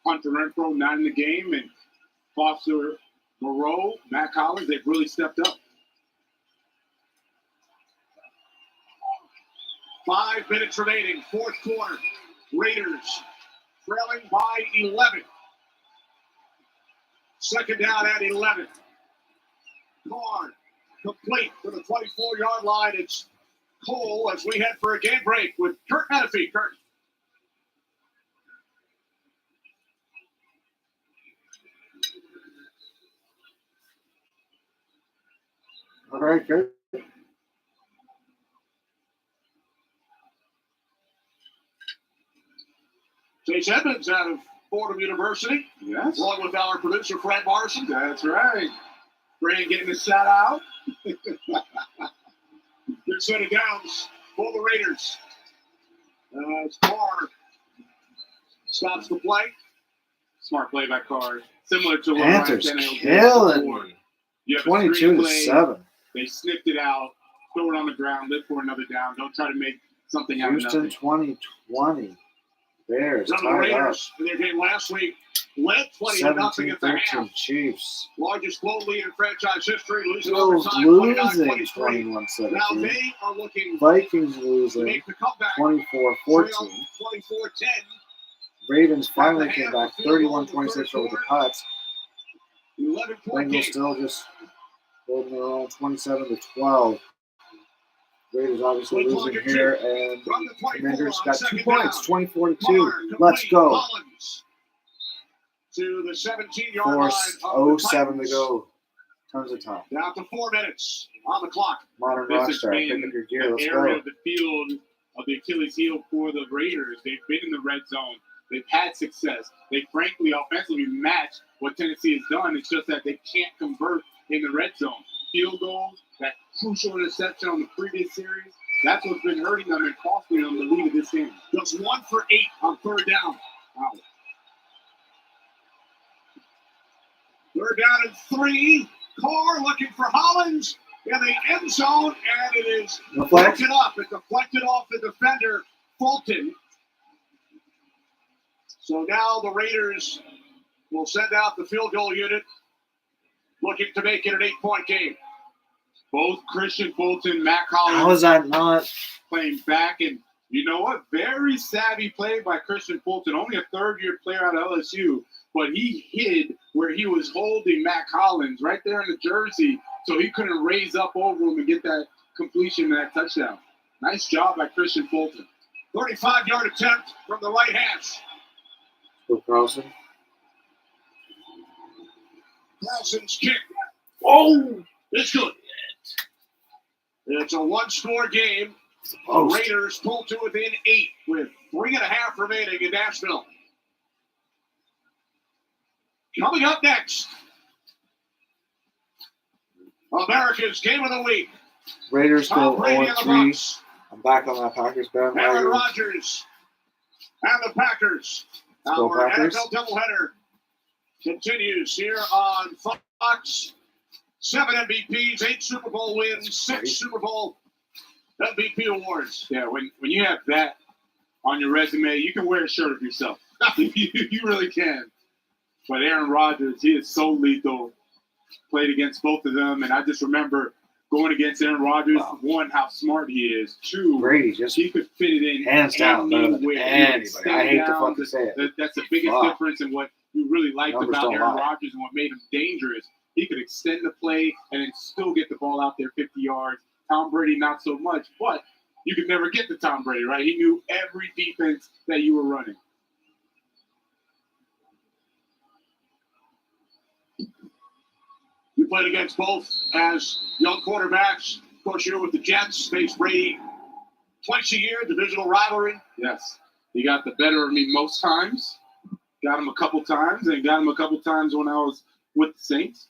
Hunter Renfro not in the game, and Foster Moreau, Matt Collins, they've really stepped up. 5 minutes remaining, fourth quarter. Raiders trailing by 11. Second down at 11. Carr complete to the 24-yard line. It's Cole as we head for a game break with Kurt Menefee. Kurt. All right, good. Chase Edmonds out of Fordham University. Yes. Along with our producer, Fred Morrison. That's right. Fred getting a shout out. Good set of downs for the Raiders. As Carr stops the play. Smart play by Carr. Similar to what Panthers Ryan Tannehill did killing before. me. You have a 22 to screenplay, 7. They sniffed it out, throw it on the ground, live for another down. Don't try to make something out of Houston nothing. 2020. Bears Some of the tied up. Raiders in their game last week led 20-0 at the half. 17-13 Chiefs. Largest blow lead in franchise history, losing Bills overtime losing 29-23. Now 21-17. they are looking Vikings to losing make the comeback. 24-14. Trail 24-10. Ravens finally came back 31-26 over the Pats. 11-point Bengals game. still just holding their own 27-12. Raiders obviously losing here, and Commanders got 2 points, 24-2. Let's go. Collins to the 17-yard line. 4:07 to go. Tons of time. Down to 4 minutes on the clock. Modern This rock has star. Pick been up your gear. an Let's area go. of the field of the Achilles heel for the Raiders. They've been in the red zone. They've had success. They frankly offensively match what Tennessee has done. It's just that they can't convert in the red zone. Field goals, that crucial interception on the previous series, that's what's been hurting them and costing them the lead of this game. Just 1 for 8 on third down. Wow. Third down and 3. Carr looking for Hollins in the end zone, and it is Deflect. broken up. It deflected off the defender, Fulton. So now the Raiders will send out the field goal unit, looking to make it an 8-point game. Both Christian Fulton, Matt Collins. How is that not? Playing back, and you know what? Very savvy play by Christian Fulton. Only a third-year player out of LSU, but he hid where he was holding Matt Collins right there in the jersey, so he couldn't raise up over him and get that completion and that touchdown. Nice job by Christian Fulton. 35-yard attempt from the right hash. Bill Carlson. Carlson's kick. Oh! It's good. It's a one-score game. The Post. Raiders pull to within 8 with 3.5 remaining in Nashville. Coming up next, America's Game of the Week. Raiders Tom go Brady and the 0-3. Bucks. I'm back on that Packers Aaron bandwagon. Rodgers and the Packers. Let's go, Our Packers. NFL doubleheader continues here on Fox. 7 MVPs, 8 Super Bowl wins, 6 Super Bowl MVP awards. Yeah, when you have that on your resume, you can wear a shirt of yourself. you really can. But Aaron Rodgers, he is so lethal. Played against both of them, and I just remember going against Aaron Rodgers. Wow. One, how smart he is. Two, Brady just he could fit it in hands down better than anywhere. anybody. I hate to Down, fucking say it. That's the biggest Fuck. difference in what you really liked Numbers about don't Aaron lie. Rodgers and what made him dangerous. He could extend the play and then still get the ball out there 50 yards. Tom Brady, not so much. But you could never get to Tom Brady, right? He knew every defense that you were running. You played against both as young quarterbacks. Of course, you're with the Jets. Face Brady twice a year, divisional rivalry. Yes. He got the better of me most times. Got him a couple times, and got him a couple times when I was with the Saints.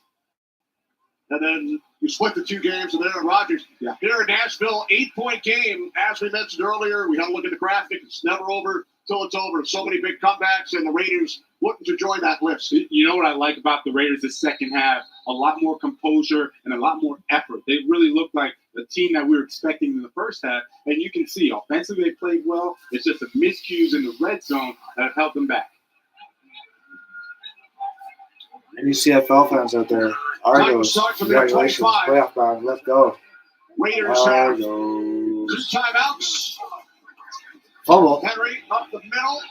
And then you split the 2 games with Aaron Rodgers. Yeah. Here in Nashville, 8-point game. As we mentioned earlier, we had a look at the graphic. It's never over till it's over. So many big comebacks, and the Raiders looking to join that list. You know what I like about the Raiders this second half? A lot more composure and a lot more effort. They really look like the team that we were expecting in the first half. And you can see, offensively, they played well. It's just the miscues in the red zone that have held them back. Any CFL fans out there? Argos, congratulations. Playoff bound. Let's go. Raiders have Argos. 2 timeouts. Fumble. Henry up the middle.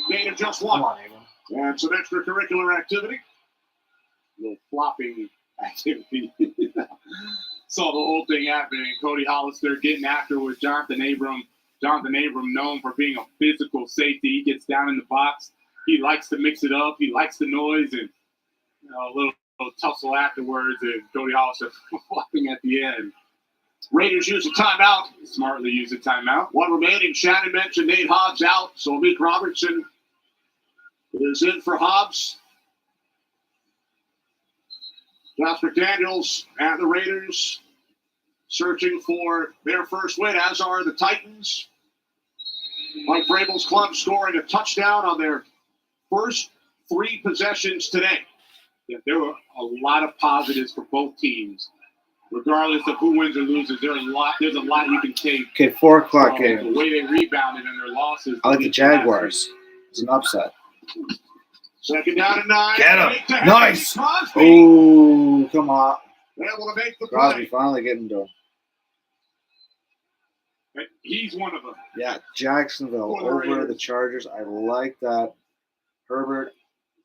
Gain of just 1. Come on, Abram. And some extracurricular activity. A little flopping activity. Saw the whole thing happening. Cody Hollister getting after with Jonathan Abram. Jonathan Abram known for being a physical safety. He gets down in the box. He likes to mix it up. He likes the noise and a little tussle afterwards. And Cody Hollister flopping at the end. Raiders use a timeout. Smartly use a timeout. 1 remaining. Shannon mentioned Nate Hobbs out, so Meek Robertson is in for Hobbs. Josh McDaniels and the Raiders searching for their first win, as are the Titans. Mike Vrabel's club scoring a touchdown on their first 3 possessions today. Yeah, there were a lot of positives for both teams. Regardless of who wins or loses, there's a lot you can take. Okay, 4 o'clock The game. way they rebounded and their losses. I like the Jaguars. It's an upset. Second down and 9. Get him. Make the head. Nice. Crosby Oh, come on. able to make the Crosby play. finally getting to him. He's one of them. Yeah, Jacksonville For the over Raiders. the Chargers. I like that. Herbert,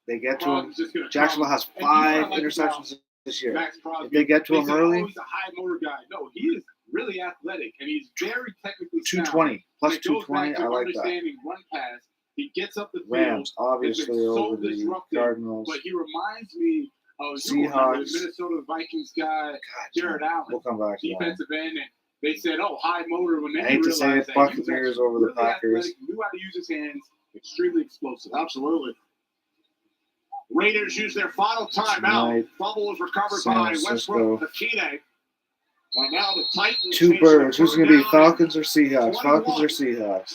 they get to him. Crosby's just gonna Jacksonville come. has And you know what I 5 like interceptions about this year. Max Crosby, If they get to they him said, early, "Oh, he's a high motor guy." No, he is really athletic, and he's very technically sound. 220. Plus And it goes 220, back to I like that. understanding run pass. He gets up the field. Rams, It's been obviously, so over the disruptive, Cardinals. But he reminds me of the Seahawks. Minnesota Vikings guy, Jared Allen, We'll come back to that. defensive end, and they said, "Oh, high motor." When they I hate to say realized it, that he was Buccaneers actually over the really Packers. athletic, knew how to use his hands, extremely explosive. Absolutely. Raiders use their final timeout. Tonight, Fumble was recovered San by Francisco. Westbrook Akine. And now the Titans. 2 chase birds. a Who's going to be third down. Falcons or Seahawks? 21. Falcons or Seahawks?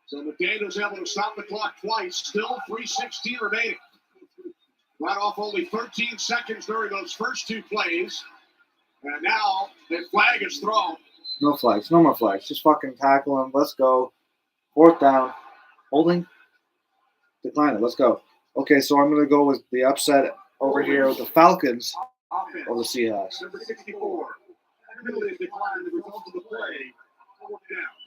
So McDaniel's able to stop the clock twice. Still 3:16 remaining. Got off only 13 seconds during those first 2 plays. And now the flag is thrown. No flags. No more flags. Just fucking tackle him. Let's go. 4th down. Holding. Decline it. Let's go. Okay, so I'm going to go with the upset over here with the Falcons Offense. or the Seahawks. Number 64. Penalty declined the result of the play.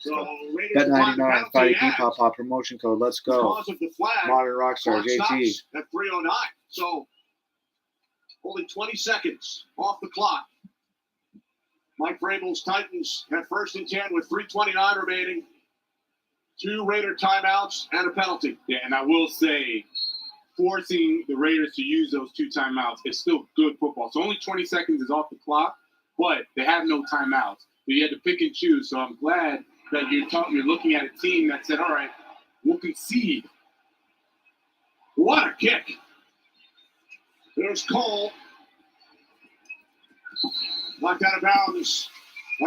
So Raiders Bet declined the 99 penalty Fighting as Pop Pop promotion code. Let's go. because of the flag. Modern Rockstar Clock JT. stops at 3:09. So only 20 seconds off the clock. Mike Vrabel's Titans have 1st and 10 with 3:29 remaining. 2 Raider timeouts and a penalty. Yeah, and I will say, forcing the Raiders to use those 2 timeouts is still good football. So only 20 seconds is off the clock, but they have no timeouts. So you had to pick and choose. So I'm glad that you're looking at a team that said, all right, we'll concede. What a kick. There's Cole. Knocked out of bounds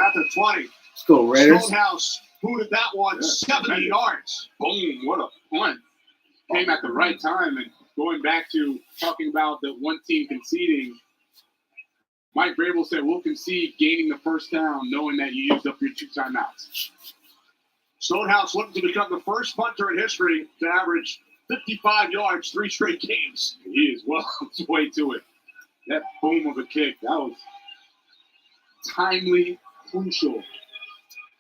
at the 20. Let's go, Raiders. Stonehouse booted that one 70 yards. Boom, what a punt. Came at the right time. And going back to talking about the one team conceding, Mike Vrabel said, we'll concede gaining the 1st down, knowing that you used up your 2 timeouts. Stonehouse looking to become the first punter in history to average 55 yards 3 straight games. He is well on his way to it. That boom of a kick, that was timely, crucial.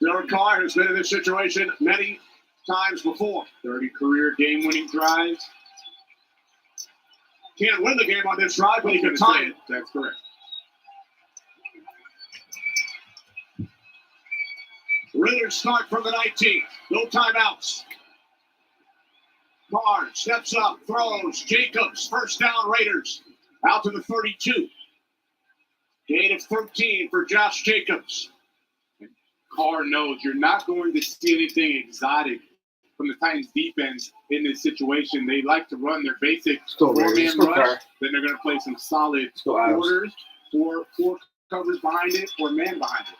Derek Carr has been in this situation many times before. 30 career game-winning drives. Can't win the game on this drive, but he can tie it. That's correct. Raiders start from the 19th. No timeouts. Carr steps up, throws. Jacobs, first down Raiders. Out to the 32. Gain of 13 for Josh Jacobs. Carr knows you're not going to see anything exotic from the Titans defense in this situation. They like to run their basic four-man rush. Then they're going to play some solid quarters, four covers behind it, or man behind it.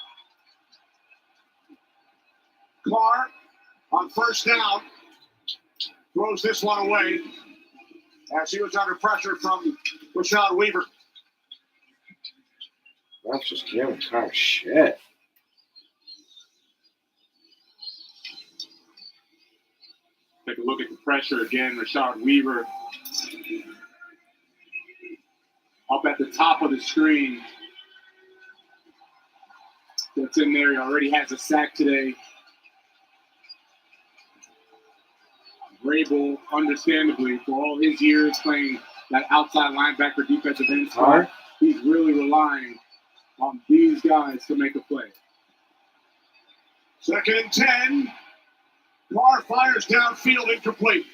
Carr on first down throws this one away as he was under pressure from Rashad Weaver. That's just giving Carr shit. Take a look at the pressure again. Rashad Weaver up at the top of the screen. Gets in there. He already has a sack today. Vrabel, understandably, for all his years playing that outside linebacker defensive end spot, he's really relying on these guys to make a play. 2nd and 10. Carr fires downfield, incomplete.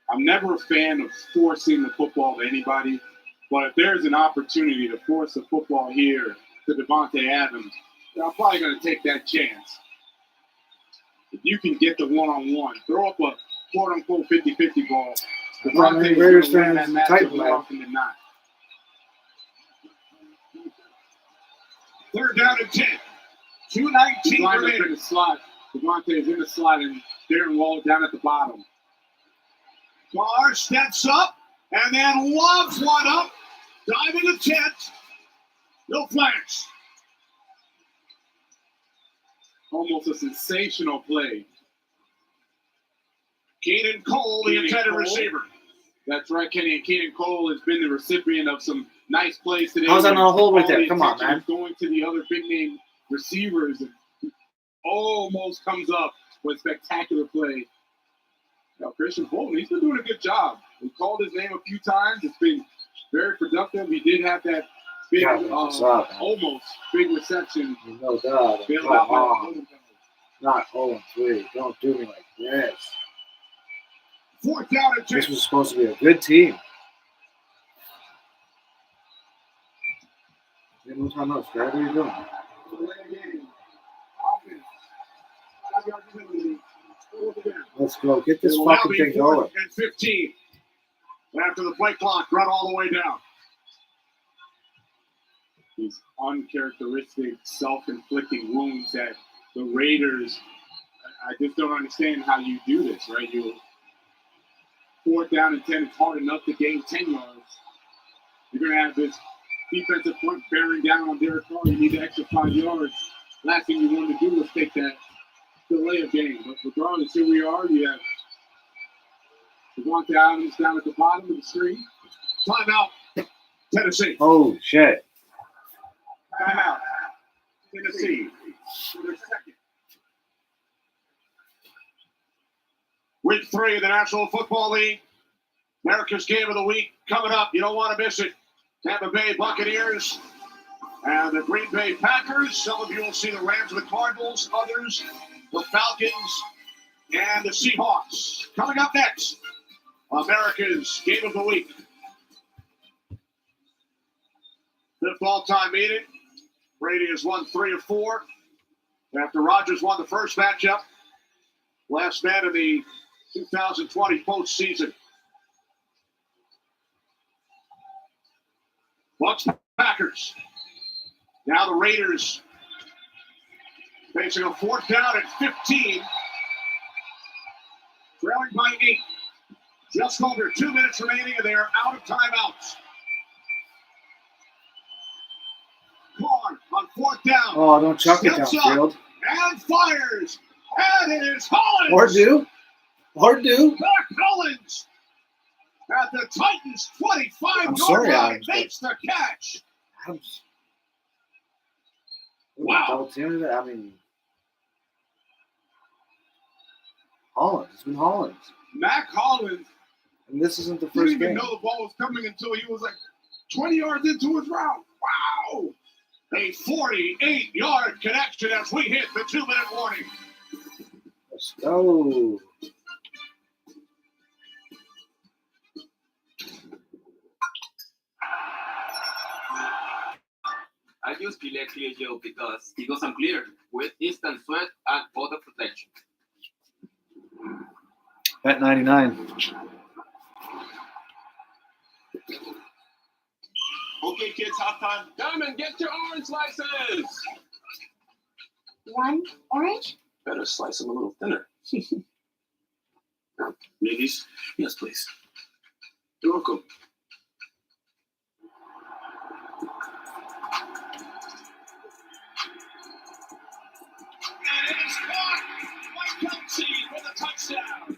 I'm never a fan of forcing the football to anybody, but if there's an opportunity to force the football here to Devontae Adams, I'm probably going to take that chance. If you can get the one-on-one, throw up a quote-unquote 50-50 ball, Devontae is going to win that matchup more often than not. 3rd down and 10. 2:19 remaining. In the slot. Devontae is in the slot, and Darren Waller down at the bottom. Carr steps up and then lobs one up. Diving attempt. No flags. Almost a sensational play. Keenan Cole, the intended receiver. That's right, Kenny. And Keenan Cole has been the recipient of some nice plays today. How's that not a hold right there? Come on, man. Going to the other big-name receivers. Almost comes up with a spectacular play. Now, Christian Bolton, he's been doing a good job. We called his name a few times. It's been very productive. He did have that big, almost big reception. No doubt. Not 0-3. Don't do me like this. 4th down and 2. This was supposed to be a good team. No timeouts, Brad. What are you doing? Let's go. Get this fucking thing going. 4th and 15. After the play clock run all the way down. These uncharacteristic, self-inflicting wounds that the Raiders, I just don't understand how you do this, right? 4th down and 10, it's hard enough to gain 10 yards. You're going to have this defensive front bearing down on Derek Carr. You need the extra 5 yards. Last thing you want to do is take that delay of game. But regardless, here we are. You have Devontae Adams down at the bottom of the screen. Timeout, Tennessee. Oh, shit. Timeout, Tennessee. For their second. Week 3 of the National Football League. America's Game of the Week coming up. You don't want to miss it. Tampa Bay Buccaneers and the Green Bay Packers. Some of you will see the Rams and the Cardinals. Others, the Falcons and the Seahawks. Coming up next, America's Game of the Week. 5th all-time meeting. Brady has won 3 of 4. After Rodgers won the first matchup. Last man in the 2020 postseason. Bucs Packers. Now the Raiders facing a 4th down at 15. Trailing by 8. Just over 2 minutes remaining, and they are out of timeouts. Carr on 4th down. Oh, don't chuck it downfield. And fires. And it is Hollins. Or do. Mac Hollins at the Titans' 25-yard line makes the catch. Adams. Wow. Double team, I mean, Holland. It's been Holland. Mac Hollins And this isn't the didn't first even game. know the ball was coming until he was like 20 yards into his route. Wow. A 48-yard connection as we hit the 2-minute warning. Let's go. I use Clear Gel because it goes unclear with instant sweat and water protection. Bet 99. Okay, kids, halftime. Diamond, get your orange slices. One orange? Better slice them a little thinner. Ladies, yes, please. You're welcome. And it's caught. Mike Kelsey with a touchdown.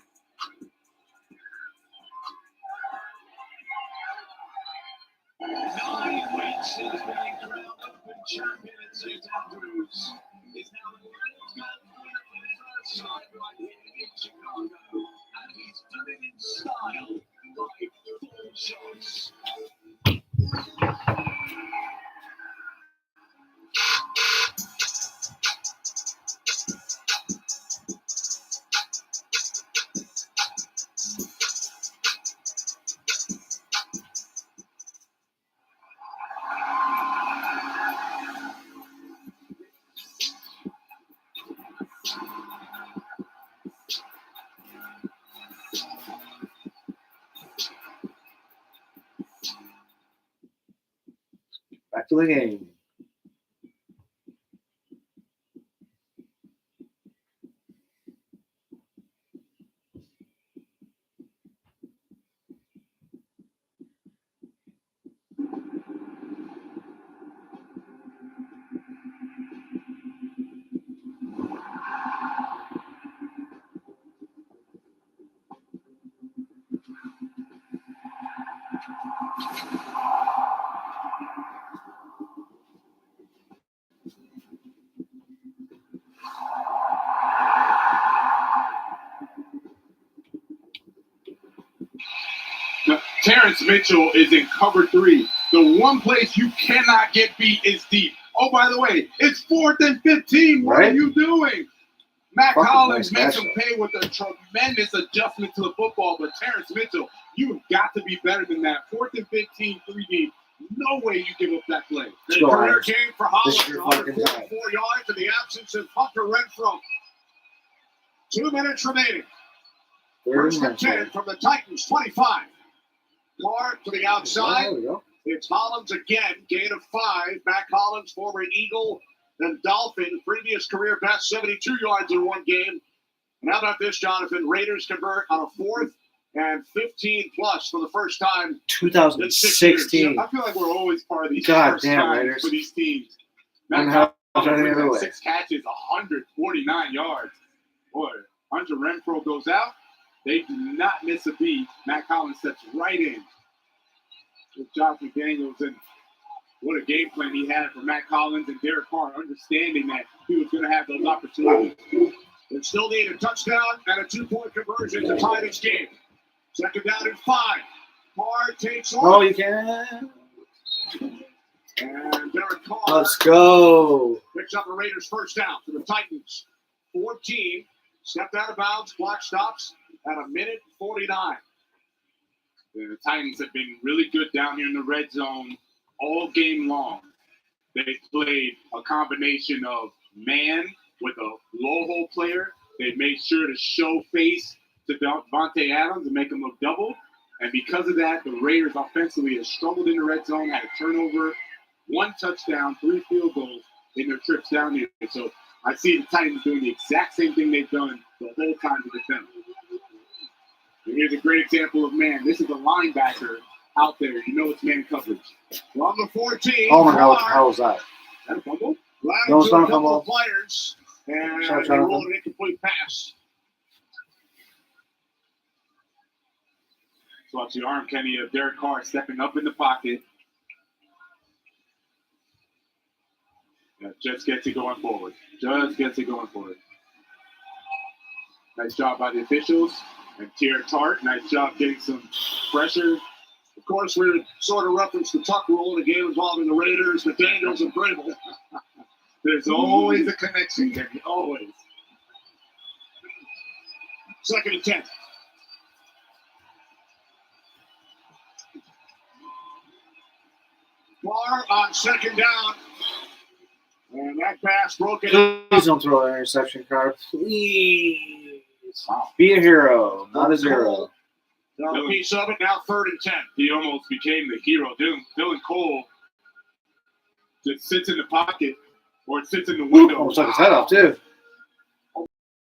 Nine weeks since being crowned open champion at St. Andrews. He's now the world's golf winner for the first time right here in Chicago. And he's done it in style by 4 shots. Back to the game. Now, Terrence Mitchell is in cover 3. The one place you cannot get beat is deep. Oh, by the way, it's 4th and 15. What Right. are you doing? Matt Fucking Collins nice makes catch. him pay with a tremendous adjustment to the football, but Terrence Mitchell, you've got to be better than that. 4th and 15, 3 deep. No way you give up that play. The Go career on. game for This is Holland, your fucking 144 yards in the absence of Hunter Renfro. 2 minutes remaining. First and 10 from the Titans, 25. Carr to the outside. There we go. It's Hollins again, gain of 5. Mac Hollins, former Eagle and Dolphin, previous career best, 72 yards in one game. And how about this, Jonathan? Raiders convert on a 4th and 15 plus for the first time in 6 years. 2016. I feel like we're always part of these God first damn, times Raiders. for these teams. And Matt how Collins the other had way. 6 catches, 149 yards. Boy, Hunter Renfro goes out. They do not miss a beat. Matt Collins steps right in with Josh McDaniels, and what a game plan he had for Matt Collins and Derek Carr, understanding that he was going to have those opportunities. They still need a touchdown and a 2-point conversion to tie this game. Second down and 5. Carr takes off. Oh, you can. And Derek Carr Let's go. picks up a Raiders first down for the Titans. 14. Stepped out of bounds. Clock stops at 1:49. The Titans have been really good down here in the red zone all game long. They played a combination of man with a low hole player. They made sure to show face to Devontae Adams and make him look double. And because of that, the Raiders offensively have struggled in the red zone, had a turnover, 1 touchdown, 3 field goals in their trips down here. So I see the Titans doing the exact same thing they've done the whole time to defend. And here's a great example of man. This is a linebacker out there. You know it's man coverage. From the 14. Oh my God, what the Carr hell was that? Is that a fumble? ran No, it's into not a a couple fumble. of players and Sorry, they Jonathan. rolled an incomplete pass. So watch the arm, Kenny, of Derek Carr stepping up in the pocket. Yeah, just gets it going forward. Just gets it going forward. Nice job by the officials. And Tier Tart, nice job getting some pressure. Of course, we sort of referenced the tuck rule in the game involving the Raiders, the Daniels, and Grable. There's always a connection, Kenny, always. 2nd and 10. Barr on 2nd down. And that pass broken. Please don't throw an interception card. Please. Be a hero, not a zero. Got a piece of it, now 3rd and 10. He almost became the hero. Dylan Cole just sits in the pocket or sits in the window. Almost took his head off, too.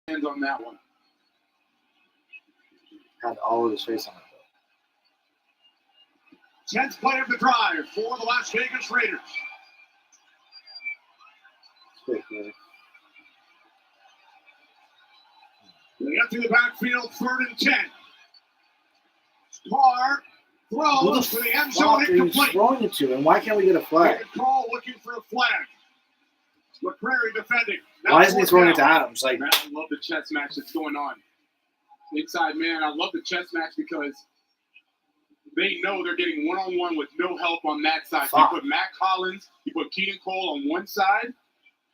Hands on that one. Had all of his face on it. 10th play of the drive for the Las Vegas Raiders. Quick, man. They get through the backfield, 3rd and 10. Carr throws to the end zone, incomplete. Throwing it to, and why can't we get a flag? Call looking for a flag. McCrary defending. Now Why isn't he throwing it to Adams? Like, man, I love the chess match that's going on. Inside man, I love the chess match because they know they're getting one-on-one with no help on that side. So you put Matt Collins, you put Keaton Cole on one side.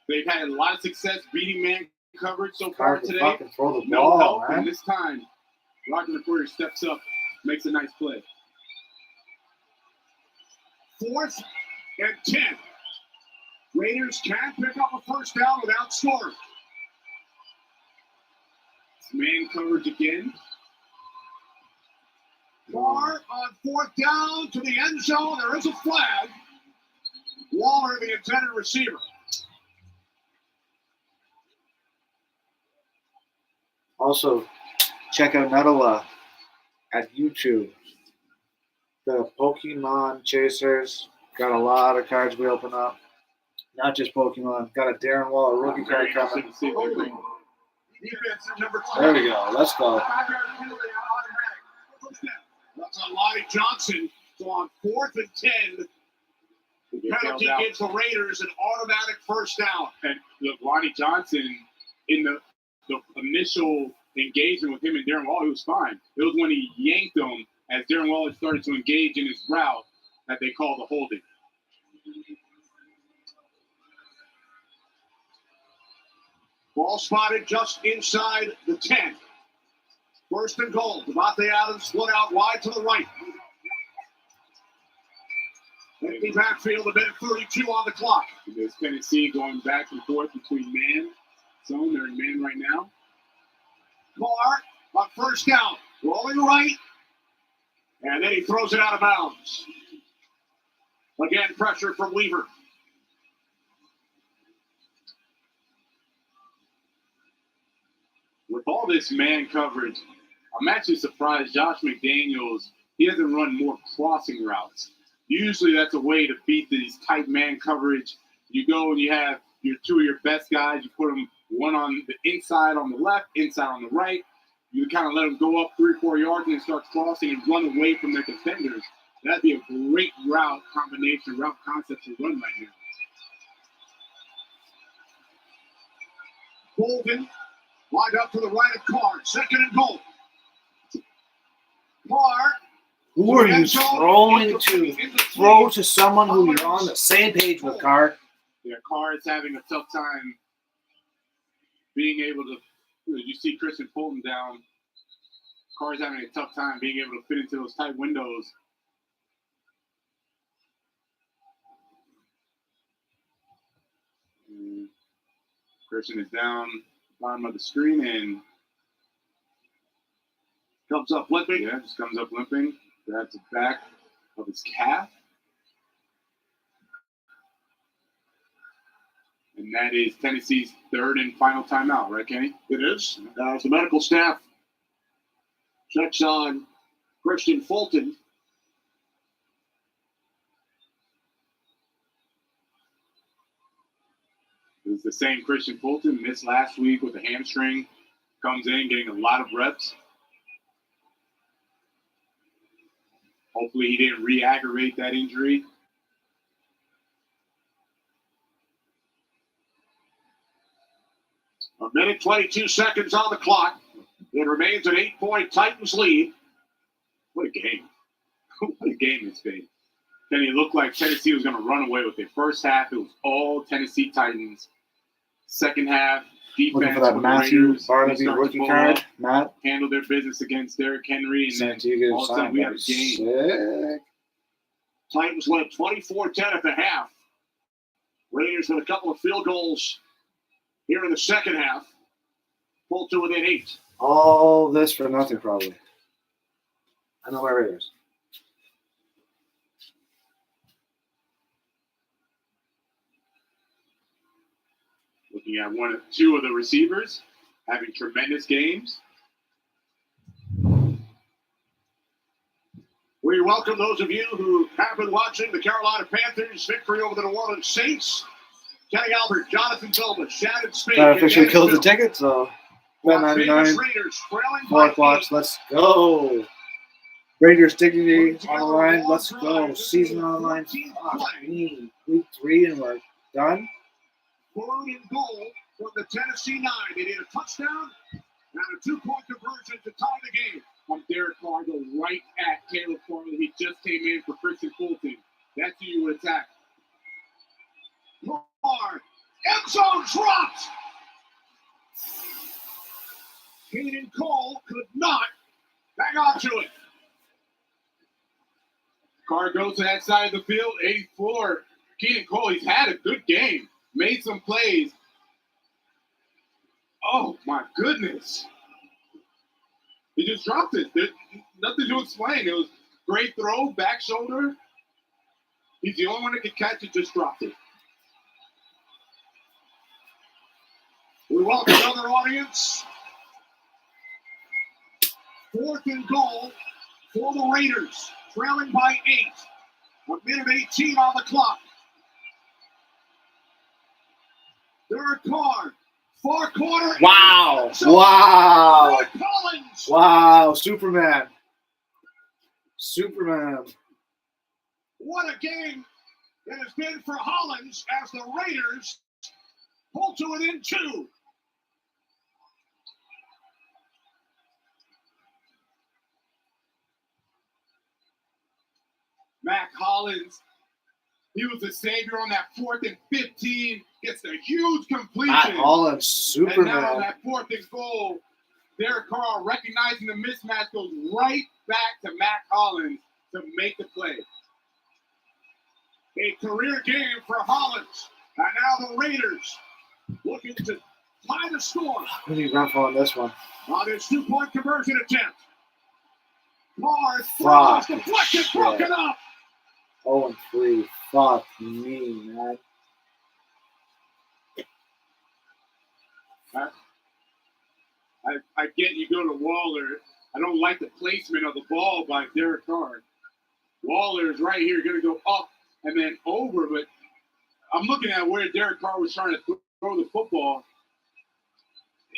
They've had a lot of success beating man coverage so far today. Throw the No ball, help, man. and this time, Roger McCreary steps up, makes a nice play. 4th and 10. Raiders can't pick up a first down without scoring. Man coverage again. Carr on 4th down to the end zone. There is a flag. Waller, the intended receiver. Also, check out Nutella at YouTube. The Pokemon Chasers got a lot of cards we open up. Not just Pokemon. Got a Darren Waller rookie card coming. There we go. Let's go. That's on Lonnie Johnson. So on 4th and 10, the penalty gives the Raiders an automatic first down. And look, Lonnie Johnson, in the initial engagement with him and Darren Waller, he was fine. It was when he yanked him as Darren Waller started to engage in his route that they called the holding. Ball spotted just inside the 10. 1st and goal. Devontae Adams split out wide to the right. Empty backfield, a minute 32 on the clock. There's Tennessee going back and forth between man zone. They're in man right now. Carr on 1st down. Rolling right. And then he throws it out of bounds. Again, pressure from Weaver. With all this man coverage, I'm actually surprised Josh McDaniels, he hasn't run more crossing routes. Usually that's a way to beat these tight man coverage. You go and you have your 2 of your best guys. You put them one on the inside on the left, inside on the right. You kind of let them go up 3 or 4 yards and then start crossing and run away from their defenders. That'd be a great route combination, route concept to run right now. Bolden lined up to the right of Carr. 2nd and goal. Carr. Who are you throwing to? Throw to someone who you're on the same page with, Carr. Yeah, Carr is having a tough time being able to. You see Christian Fulton down. Carr's having a tough time being able to fit into those tight windows. And Christian is down bottom of the screen and comes up limping. Yeah, just comes up limping. Grabs the back of his calf. And that is Tennessee's 3rd and final timeout, right, Kenny? It is. As the medical staff checks on Christian Fulton. It's the same Christian Fulton, missed last week with a hamstring. Comes in, getting a lot of reps. Hopefully he didn't re-aggravate that injury. A minute, 22 seconds on the clock. It remains an 8-point Titans lead. What a game. What a game it's been. Then it looked like Tennessee was going to run away with it. First half, it was all Tennessee Titans. Second half, defense. Looking for that with Matthew the Raiders, Barnaby they start to rookie pull card. up, Matt. handle their business against Derrick Henry. And then Santiago all of a sudden, signed. we have a game. Sick. Titans led 24-10 at the half. Raiders with a couple of field goals here in the second half. Pulled to within 8. All this for nothing, probably. I know my Raiders. Looking at two of the receivers having tremendous games. We welcome those of you who have been watching the Carolina Panthers victory over the New Orleans Saints. Kenny Albert, Jonathan Phillips, Shannon Spade. That officially killed the ticket, so bet 99. Raiders trailing Fourth by watch, let's go. Raiders dignity on the line, let's go. Season on the line. Fuck me. Week 3 and we're done. 4rd and goal from the Tennessee 9. They need a touchdown and a 2-point conversion to tie the game. From Derek Carr, go right at Caleb Farley. He just came in for Christian Fulton. That's who you would attack. Carr, end zone dropped. Keenan Cole could not hang on to it. Carr goes to that side of the field, 84. Keenan Cole, he's had a good game. Made some plays. Oh, my goodness. He just dropped it. There's nothing to explain. It was great throw, back shoulder. He's the only one that could catch it, just dropped it. We welcome another audience. 4th and goal for the Raiders, trailing by 8. A minute 18 on the clock. Derek Carr, far corner. Wow. Wow. Derek Collins. Wow. Superman. Superman. What a game it has been for Hollins as the Raiders pull to within 2. Mac Hollins, he was the savior on that 4th and 15. Gets a huge completion. Matt Hollins, Superman. And now on that 4th and goal, Derek Carr, recognizing the mismatch, goes right back to Mac Hollins to make the play. A career game for Hollins. And now the Raiders looking to tie the score. We need rough on this one. On this 2-point conversion attempt. Carr throws, deflected, broken up. 0-3. Fuck me, man. I get you go to Waller. I don't like the placement of the ball by Derek Carr. Waller is right here, going to go up and then over, but I'm looking at where Derek Carr was trying to throw the football.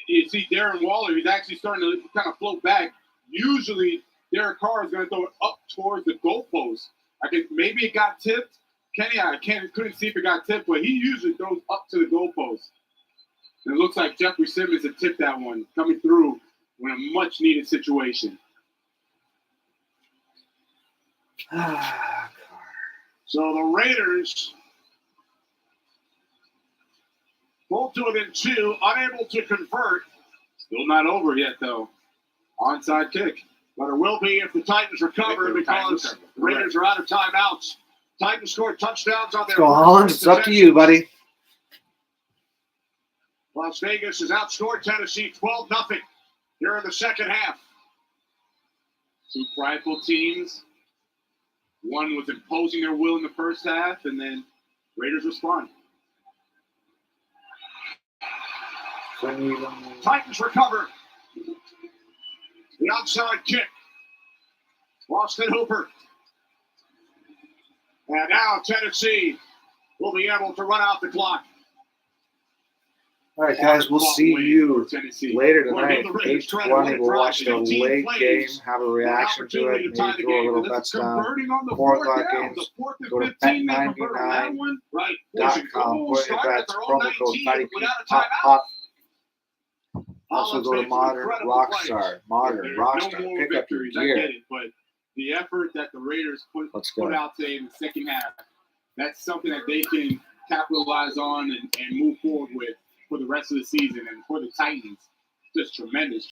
You see Darren Waller, he's actually starting to kind of float back. Usually, Derek Carr is going to throw it up towards the goalpost. Maybe it got tipped. Kenny, couldn't see if it got tipped, but he usually throws up to the goalpost. And it looks like Jeffrey Simmons had tipped that one, coming through in a much-needed situation. So the Raiders pulled to within 2, unable to convert. Still not over yet, though. Onside kick. But it will be if the Titans recover because the Raiders are out of timeouts. Titans scored touchdowns on their. Let's go, Hollins. It's up to you, buddy. Las Vegas has outscored Tennessee 12-0 here in the second half. Two prideful teams. One was imposing their will in the first half, and then Raiders respond. Titans recover. The outside kick. Austin Hooper. And now Tennessee will be able to run out the clock. All right, guys, we'll see you later tonight. 8:20, we'll watch the late game, have a reaction to it, maybe throw a little bets down. 4 o'clock games, go to bet99.com, put your bets, promo code 90 pop. Also go to modern rock star. Modern rock star. No more Pick up your victories, I get gear. it, but the effort that the Raiders put go. out today in the second half, that's something that they can capitalize on and move forward with for the rest of the season. And for the Titans, just tremendous